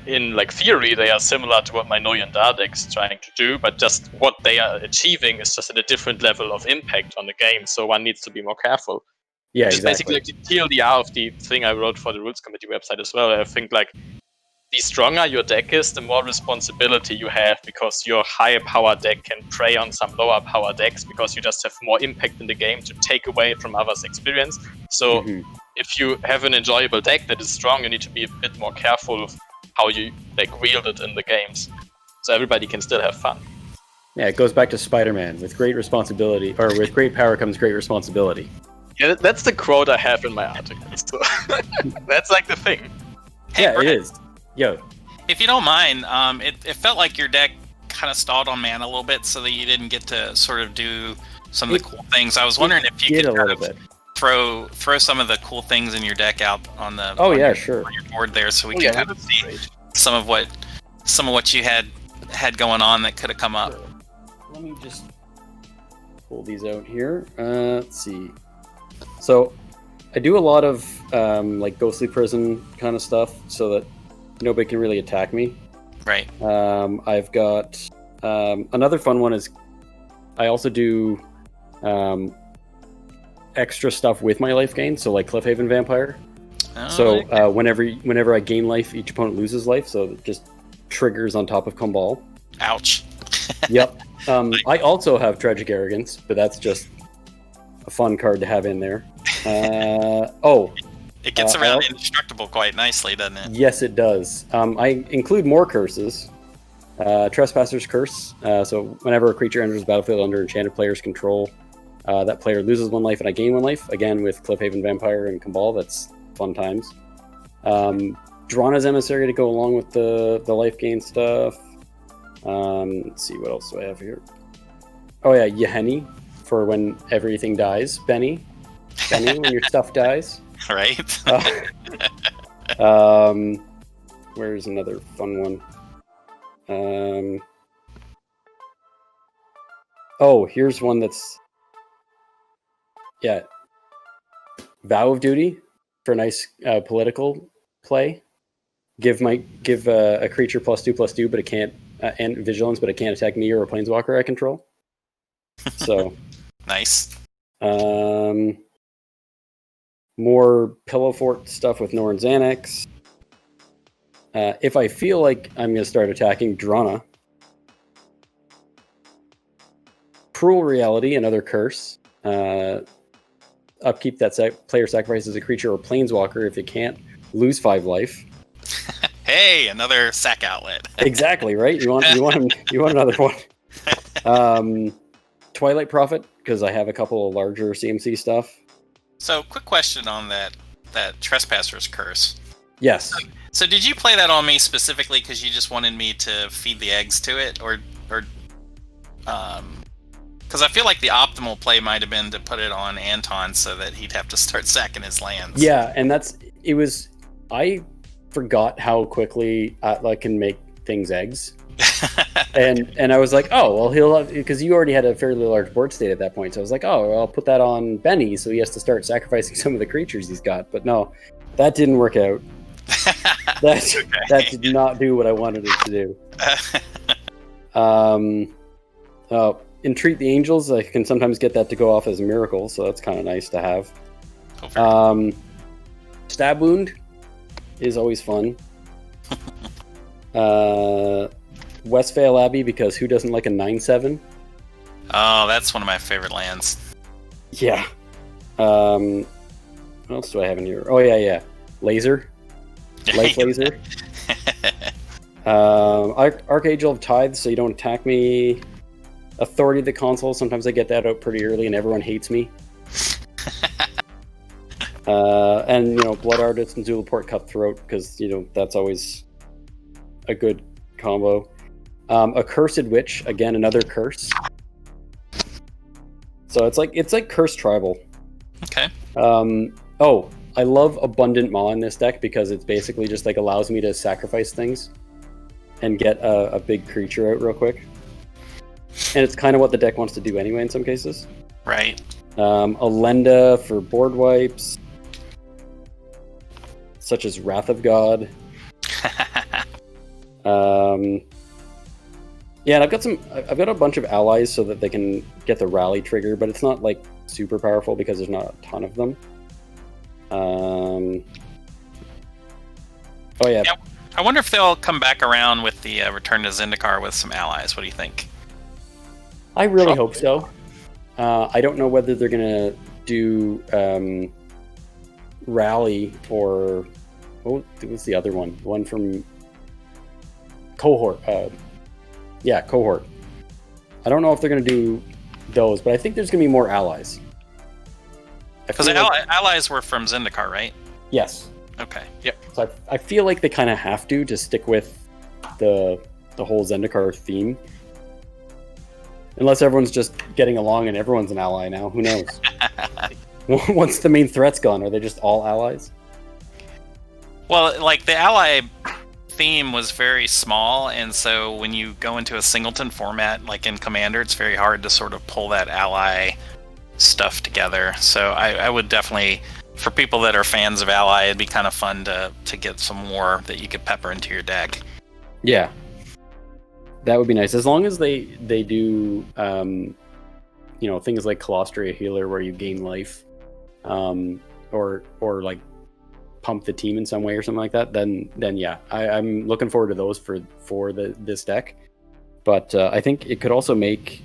in like theory, they are similar to what my Noyan Dar deck's trying to do, but just what they are achieving is just at a different level of impact on the game. So one needs to be more careful. Yeah, Which exactly. is basically like the TLDR of the thing I wrote for the Rules Committee website as well. I think, like, the stronger your deck is, the more responsibility you have, because your higher power deck can prey on some lower power decks, because you just have more impact in the game to take away from others' experience. So if you have an enjoyable deck that is strong, you need to be a bit more careful of how you like wield it in the games, so everybody can still have fun. Yeah, it goes back to Spider-Man. With great responsibility, or with great power comes great responsibility. Yeah, that's the quote I have in my article. So that's like the thing. Hey, Yeah, Brett, it is. Yo, if you don't mind, it felt like your deck kind of stalled on mana a little bit, so that you didn't get to sort of do some of the cool things. I was wondering if you could kind of throw some of the cool things in your deck out on the sure, on your board there, so we can kind of see some of what you had going on that could have come up. Let me just pull these out here. Let's see. So I do a lot of like Ghostly Prison kind of stuff, so that nobody can really attack me. Right. I've got another fun one is I also do extra stuff with my life gain, so like Cliffhaven Vampire. Whenever I gain life, each opponent loses life, so it just triggers on top of Kumbal. Ouch. Yep. I also have Tragic Arrogance, but that's just a fun card to have in there. It gets around Indestructible quite nicely, doesn't it? Yes, it does. I include more curses, Trespasser's Curse. So whenever a creature enters the battlefield under enchanted player's control, that player loses 1 life and I gain 1 life. Again, with Cliffhaven Vampire and Cabal, that's fun times. Drana's Emissary to go along with the life gain stuff. Let's see, what else do I have here? Oh yeah, Yeheni for when everything dies. Benny, when your stuff dies. Right. Where's another fun one? Oh, here's one that's Vow of Duty for nice political play. Give a creature +2/+2, but it can't and vigilance, but it can't attack me or a planeswalker I control. So nice. More Pillow Fort stuff with Norn Xanax. If I feel like I'm going to start attacking Drana. Cruel Reality, another curse. Upkeep that player sacrifices a creature or planeswalker. If it can't, lose 5 life. Hey, another sack outlet. Exactly, right? You want another one. Twilight Prophet, because I have a couple of larger CMC stuff. So, quick question on that Trespasser's Curse. Yes. So did you play that on me specifically because you just wanted me to feed the eggs to it, or because I feel like the optimal play might have been to put it on Anton so that he'd have to start sacking his lands. Yeah, and I forgot how quickly Atla can make things eggs. and I was like, oh, well, he'll have, because you already had a fairly large board state at that point. So I was like, oh, I'll put that on Benny so he has to start sacrificing some of the creatures he's got. But no, that didn't work out. That did not do what I wanted it to do. Entreat the Angels, I can sometimes get that to go off as a miracle, so that's kind of nice to have. Stab Wound is always fun. Westphale Abbey, because who doesn't like a 9/7? Oh, that's one of my favorite lands. Yeah. What else do I have in here? Oh, yeah. Laser. Life Laser. Archangel of Tithes, so you don't attack me. Authority of the Console, sometimes I get that out pretty early and everyone hates me. And, Blood Artist and Zulaport Cutthroat, because, that's always a good combo. Accursed Witch, again, another curse. So it's like Curse Tribal. Okay. I love Abundant Maw in this deck because it's basically just like allows me to sacrifice things and get a big creature out real quick. And it's kind of what the deck wants to do anyway in some cases. Right. Alenda for board wipes, such as Wrath of God. Yeah, and I've got a bunch of allies so that they can get the rally trigger, but it's not like super powerful because there's not a ton of them. Oh yeah. I wonder if they'll come back around with the Return to Zendikar with some allies. What do you think? I really hope so. I don't know whether they're gonna do Rally or what was the other one? The one from Cohort. Cohort. I don't know if they're gonna do those, but I think there's gonna be more allies. Because allies were from Zendikar, right? Yes. Okay. Yep. So I feel like they kind of have to stick with the whole Zendikar theme. Unless everyone's just getting along and everyone's an ally now. Who knows? Once the main threat's gone, are they just all allies? Well, like the ally theme was very small, and so when you go into a singleton format, like in Commander, it's very hard to sort of pull that ally stuff together. So I would definitely, for people that are fans of ally, it'd be kind of fun to get some more that you could pepper into your deck. Yeah, that would be nice, as long as they do things like Colostria Healer where you gain life, or like pump the team in some way or something like that. Then yeah, I'm looking forward to those for this deck. But I think it could also make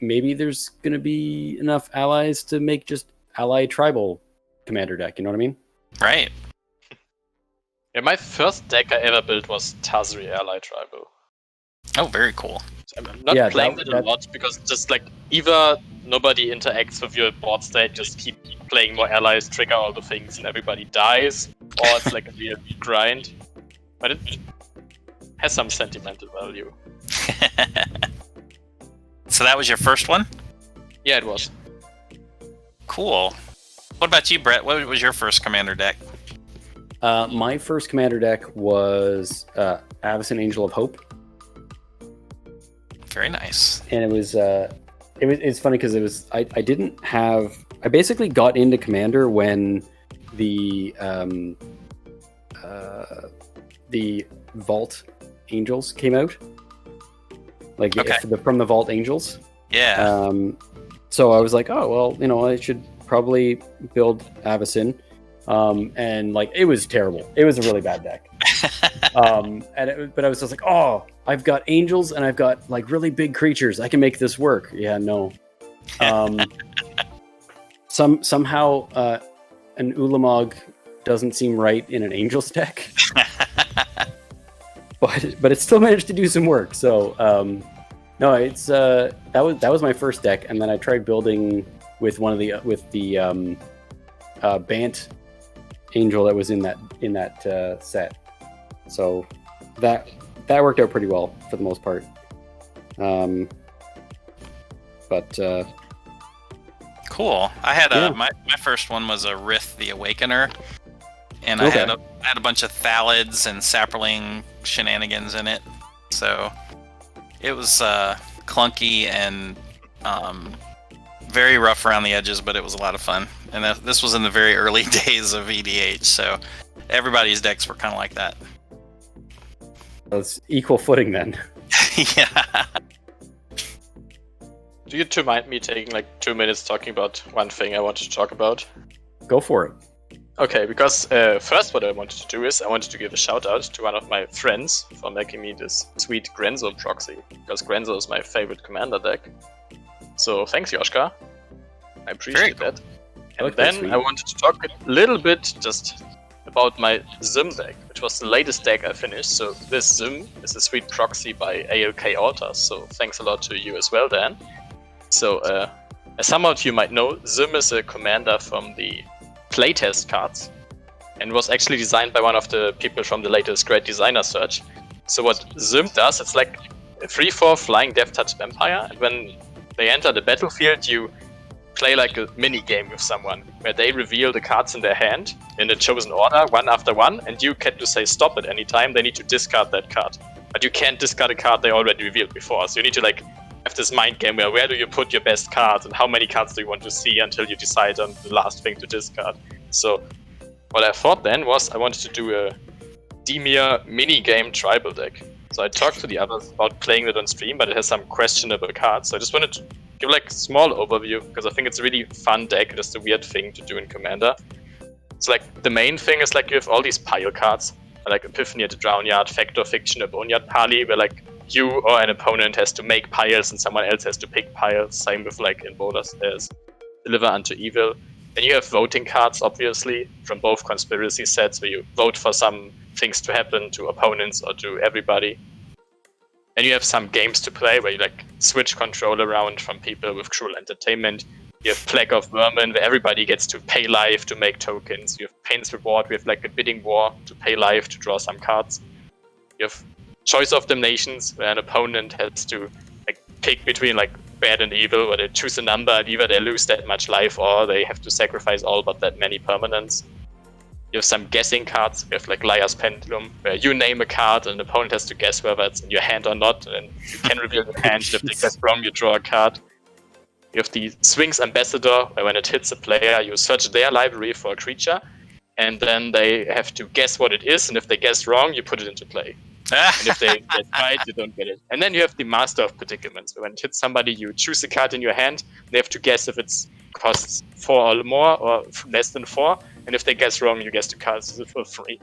maybe there's going to be enough allies to make just ally tribal commander deck. You know what I mean? Right. Yeah, my first deck I ever built was Tazri Ally Tribal. Oh, very cool. I'm not Yeah, playing that- it a lot because just like either nobody interacts with your board state, just keep playing more allies, trigger all the things, and everybody dies, or it's like a real grind. But it has some sentimental value. So that was your first one? Yeah, it was. Cool. What about you, Brett? What was your first commander deck? My first commander deck was Avacyn Angel of Hope, Very nice. and it's funny because I didn't have, I basically got into commander when the Vault Angels came out, like Okay. from the Vault Angels. Yeah. So I was like, oh well, I should probably build Avacyn. And like it was terrible. It was a really bad deck. But I was just like, oh, I've got angels and I've got like really big creatures. I can make this work. Yeah, no. Somehow an Ulamog doesn't seem right in an angels deck. but it still managed to do some work. So no, it's that was my first deck, and then I tried building with the Bant Angel that was in that set. So that worked out pretty well for the most part. Cool. I had Yeah. my first one was a Rith the Awakener, and Okay. I had a bunch of Thalids and Sapperling shenanigans in it. So it was clunky and very rough around the edges, but it was a lot of fun. And this was in the very early days of EDH, so everybody's decks were kind of like that. It's equal footing then. Yeah. Do you two mind me taking like 2 minutes talking about one thing I wanted to talk about? Go for it. Okay, because first what I wanted to do is I wanted to give a shout out to one of my friends for making me this sweet Grenzo proxy, because Grenzo is my favorite commander deck. So thanks, Yoshka. I appreciate that. And like that, then sweet. I wanted to talk a little bit just about my Zim deck, which was the latest deck I finished. So this Zim is a sweet proxy by AllHailBolas, so thanks a lot to you as well, Dan. So as some of you might know, Zim is a commander from the playtest cards and was actually designed by one of the people from the latest Great Designer Search. So what Zim does, it's like a 3/4 flying Death Touch Vampire, and when they enter the battlefield, you play like a mini game with someone where they reveal the cards in their hand in a chosen order, one after one, and you get to say stop at any time. They need to discard that card, but you can't discard a card they already revealed before. So you need to like have this mind game where do you put your best cards and how many cards do you want to see until you decide on the last thing to discard. So what I thought then was I wanted to do a Demir mini game tribal deck. So I talked to the others about playing it on stream, but it has some questionable cards. So I just wanted to give like a small overview because I think it's a really fun deck, just a weird thing to do in Commander. So like the main thing is like you have all these pile cards, like Epiphany at the Drownyard, Factor, Fiction, a Boneyard Parley, where like you or an opponent has to make piles and someone else has to pick piles. Same with like in Bolas, there's Deliver Unto Evil. Then you have voting cards, obviously, from both conspiracy sets, where you vote for some things to happen to opponents or to everybody. And you have some games to play where you like switch control around from people with Cruel Entertainment. You have Plague of Vermin, where everybody gets to pay life to make tokens. You have Pain's Reward, we have like a bidding war to pay life to draw some cards. You have Choice of Damnations, where an opponent has to like pick between like bad and evil, where they choose a number and either they lose that much life or they have to sacrifice all but that many permanents. You have some guessing cards. You have like Liar's Pendulum, where you name a card and the opponent has to guess whether it's in your hand or not, and you can reveal your hand. If they guess wrong, you draw a card. You have the Sphinx Ambassador, where when it hits a player, you search their library for a creature, and then they have to guess what it is, and if they guess wrong, you put it into play. And if they get right, you don't get it. And then you have the Master of Predicaments, where when it hits somebody, you choose a card in your hand, they have to guess if it costs 4 or more or less than 4, and if they guess wrong, you guess the cards for free.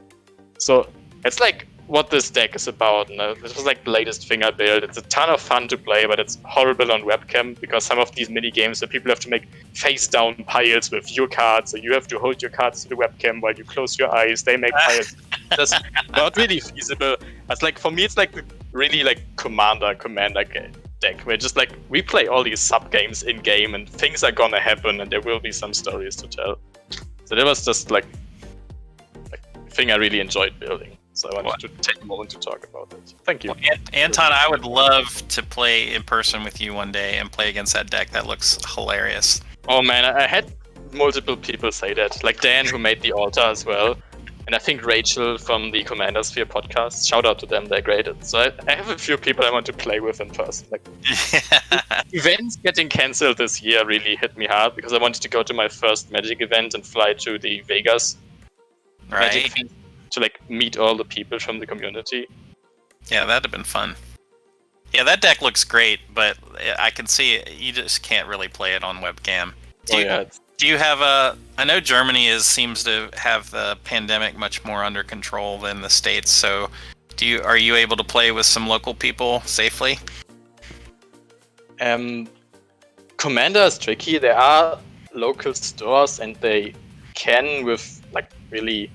So it's like what this deck is about. And, this was like the latest thing I built. It's a ton of fun to play, but it's horrible on webcam because some of these mini games where people have to make face down piles with your cards, so you have to hold your cards to the webcam while you close your eyes. They make piles. That's not really feasible. It's like, for me, it's like the really like commander deck where just like we play all these sub games in game and things are gonna happen and there will be some stories to tell. So that was just like thing I really enjoyed building. So I wanted to take a moment to talk about it. Thank you. Well, Anton, I would love to play in person with you one day and play against that deck. That looks hilarious. Oh man, I had multiple people say that. Like Dan, who made the altar as well. And I think Rachel from the Commander Sphere podcast. Shout out to them, they're great. So I have a few people I want to play with in person. Like events getting cancelled this year really hit me hard because I wanted to go to my first Magic event and fly to the Vegas Magic Right. to like meet all the people from the community. Yeah, that'd have been fun. Yeah, that deck looks great, but I can see it, you just can't really play it on webcam. Do you have a? I know Germany seems to have the pandemic much more under control than the States. So, are you able to play with some local people safely? Commander is tricky. There are local stores, and they can, with like really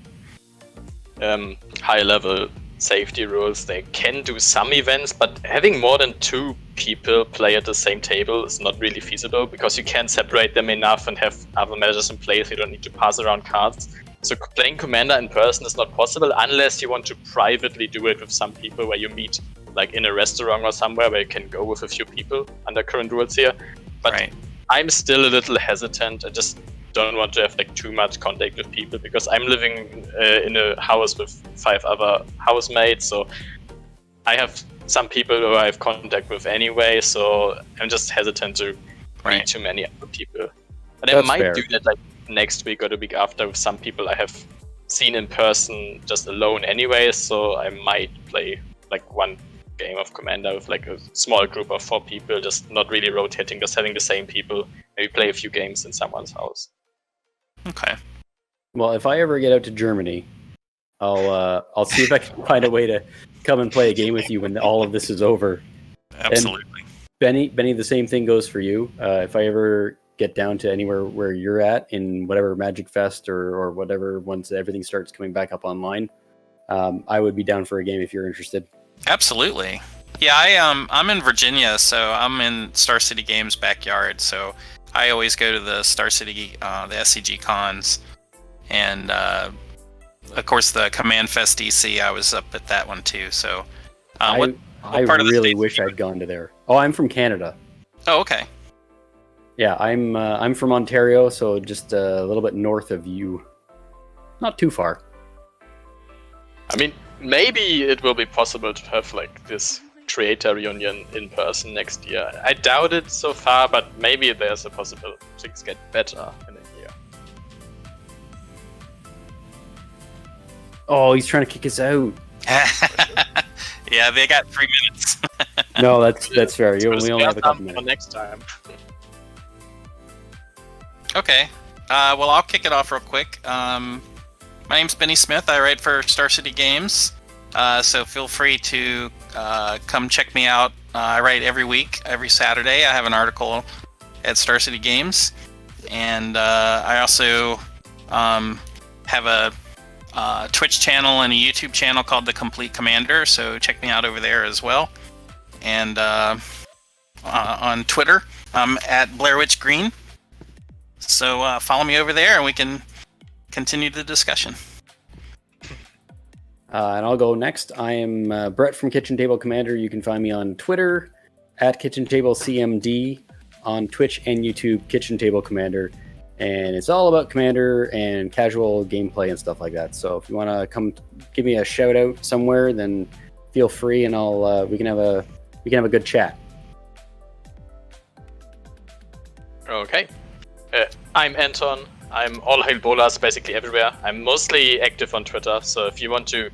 high level safety rules, they can do some events, but having more than 2 people play at the same table is not really feasible because you can't separate them enough and have other measures in place. You don't need to pass around cards. So playing Commander in person is not possible unless you want to privately do it with some people where you meet like in a restaurant or somewhere where you can go with a few people under current rules here. But Right. I'm still a little hesitant. I just don't want to have like too much contact with people because I'm living in a house with 5 other housemates, so I have some people who I have contact with anyway, so I'm just hesitant to meet too many other people. But I might do that like next week or the week after with some people I have seen in person just alone anyway, so I might play like one game of Commander with like a small group of 4 people, just not really rotating, just having the same people, maybe play a few games in someone's house. Okay. Well, if I ever get out to Germany, I'll see if I can find a way to come and play a game with you when all of this is over. Absolutely. And Benny, the same thing goes for you. If I ever get down to anywhere where you're at in whatever Magic Fest or whatever, once everything starts coming back up online, I would be down for a game if you're interested. Absolutely. Yeah, I'm in Virginia, so I'm in Star City Games' backyard. So I always go to the Star City, the SCG cons, and of course the Command Fest DC. I was up at that one too. So what part of the really States wish are you I'd gone to there. Oh, I'm from Canada. Oh, okay. Yeah, I'm from Ontario, so just a little bit north of you. Not too far. I mean, maybe it will be possible to have like this creator reunion in person next year. I doubt it so far, but maybe there's a possibility things get better in a year. Oh, he's trying to kick us out. Yeah, they got 3 minutes. No, that's fair. We only have a couple For minutes. next time. Okay. Well, I'll kick it off real quick. My name's Bennie Smith. I write for Star City Games. So feel free to come check me out. I write every week, every Saturday. I have an article at Star City Games. And I also have a Twitch channel and a YouTube channel called The Complete Commander. So check me out over there as well. And on Twitter, I'm at Blair Witch Green. So follow me over there and we can continue the discussion. And I'll go next. I am Brett from Kitchentable Commander. You can find me on Twitter at KitchenTableCMD, on Twitch and YouTube, Kitchentable Commander. And it's all about Commander and casual gameplay and stuff like that. So if you want to come give me a shout out somewhere, then feel free, and we can have a good chat. Okay. I'm Anton. I'm AllHailBolas basically everywhere. I'm mostly active on Twitter, so if you want to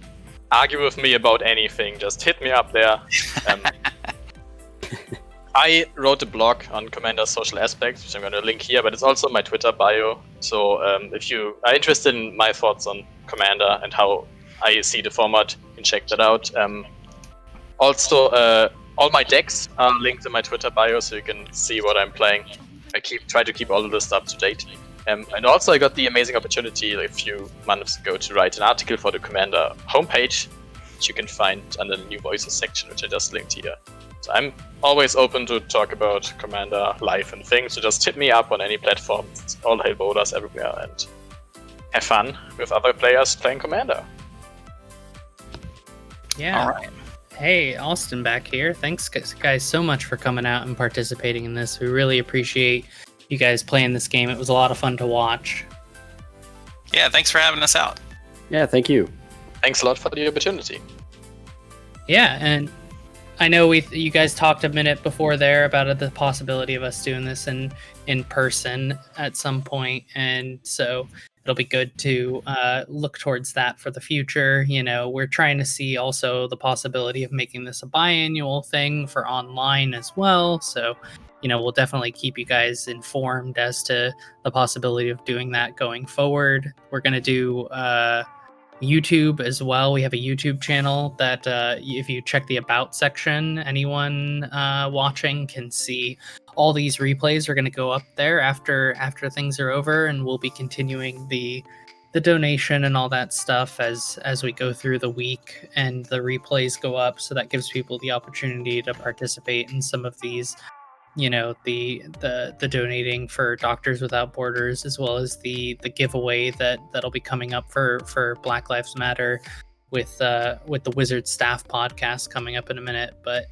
argue with me about anything, just hit me up there. I wrote a blog on Commander's social aspects, which I'm going to link here, but it's also my Twitter bio. So if you are interested in my thoughts on Commander and how I see the format in check that out. Also, all my decks are linked in my Twitter bio, so you can see what I'm playing. I try to keep all of this up to date. And also, I got the amazing opportunity a few months ago to write an article for the Commander homepage, which you can find under the New Voices section, which I just linked here. So I'm always open to talk about Commander life and things, so just hit me up on any platform. It's all Hail Bolas everywhere, and have fun with other players playing Commander. Yeah. All right. Hey, Austin back here. Thanks, guys, so much for coming out and participating in this. We really appreciate you guys playing this game. It was a lot of fun to watch. Yeah, thanks for having us out. Yeah, thank you. Thanks a lot for the opportunity. Yeah, and I know you guys talked a minute before there about the possibility of us doing this in person at some point, and so it'll be good to look towards that for the future. You know, we're trying to see also the possibility of making this a biannual thing for online as well. So, you know, we'll definitely keep you guys informed as to the possibility of doing that going forward. We're going to do YouTube as well. We have a YouTube channel that if you check the About section, anyone watching can see all these replays are going to go up there after things are over, and we'll be continuing the donation and all that stuff as we go through the week and the replays go up. So that gives people the opportunity to participate in some of these, you know, the donating for Doctors Without Borders, as well as the giveaway that'll be coming up for Black Lives Matter with the Wizard Staff podcast coming up in a minute. But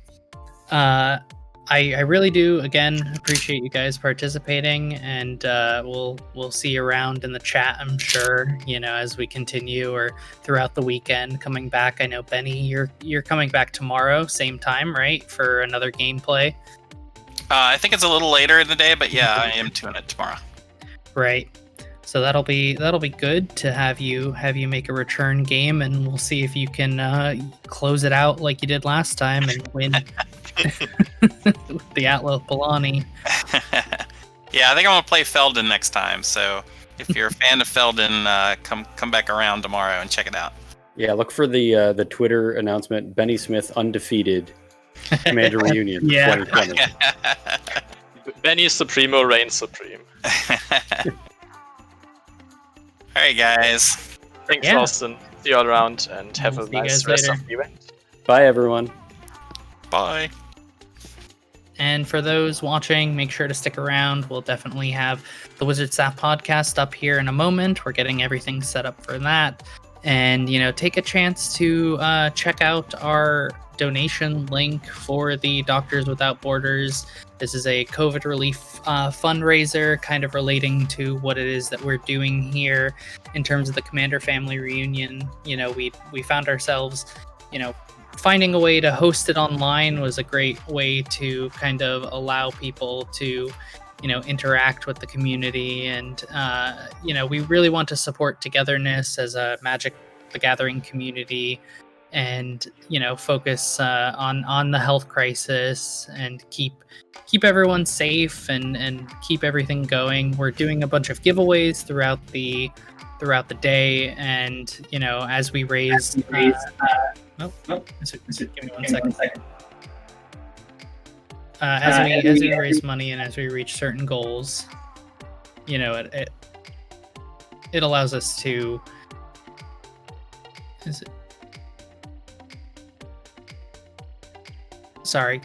I really do again appreciate you guys participating, and we'll see you around in the chat, I'm sure, you know, as we continue or throughout the weekend coming back. I know Benny, you're coming back tomorrow, same time, right, for another gameplay. I think it's a little later in the day, but yeah, I am doing it tomorrow. Right. So that'll be good to have you make a return game, and we'll see if you can close it out like you did last time and win with the Atlas Polani. Yeah, I think I'm gonna play Feldon next time. So if you're a fan of Feldon, come back around tomorrow and check it out. Yeah, look for the Twitter announcement: Bennie Smith undefeated Commander Reunion 2020. Benny Supremo reigns supreme. All right, guys. Thanks, Yeah. Austin. See you all around, and have a See you nice guys rest later. of the event. Bye, everyone. Bye. And for those watching, make sure to stick around. We'll definitely have the Wizard Staff podcast up here in a moment. We're getting everything set up for that. And, you know, take a chance to check out our donation link for the Doctors Without Borders. This is a COVID relief fundraiser, kind of relating to what it is that we're doing here in terms of the Commander family reunion. You know, we found ourselves, you know, finding a way to host it online was a great way to kind of allow people to, you know, interact with the community. And, you know, we really want to support togetherness as a Magic the Gathering community, and, you know, focus on the health crisis and keep everyone safe and keep everything going. We're doing a bunch of giveaways throughout the day, and, you know, as we raise give me 1 second. As we raise money and as we reach certain goals, you know, it allows us to. Sorry.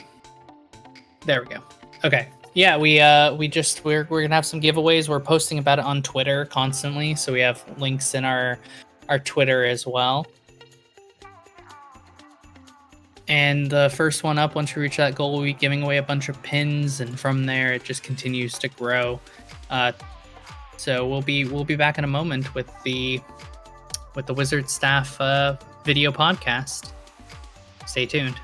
There we go. Okay. Yeah, we're gonna have some giveaways. We're posting about it on Twitter constantly, so we have links in our Twitter as well. And the first one up, once we reach that goal, we'll be giving away a bunch of pins, and from there it just continues to grow. So we'll be back in a moment with the Wizard Staff video podcast. Stay tuned.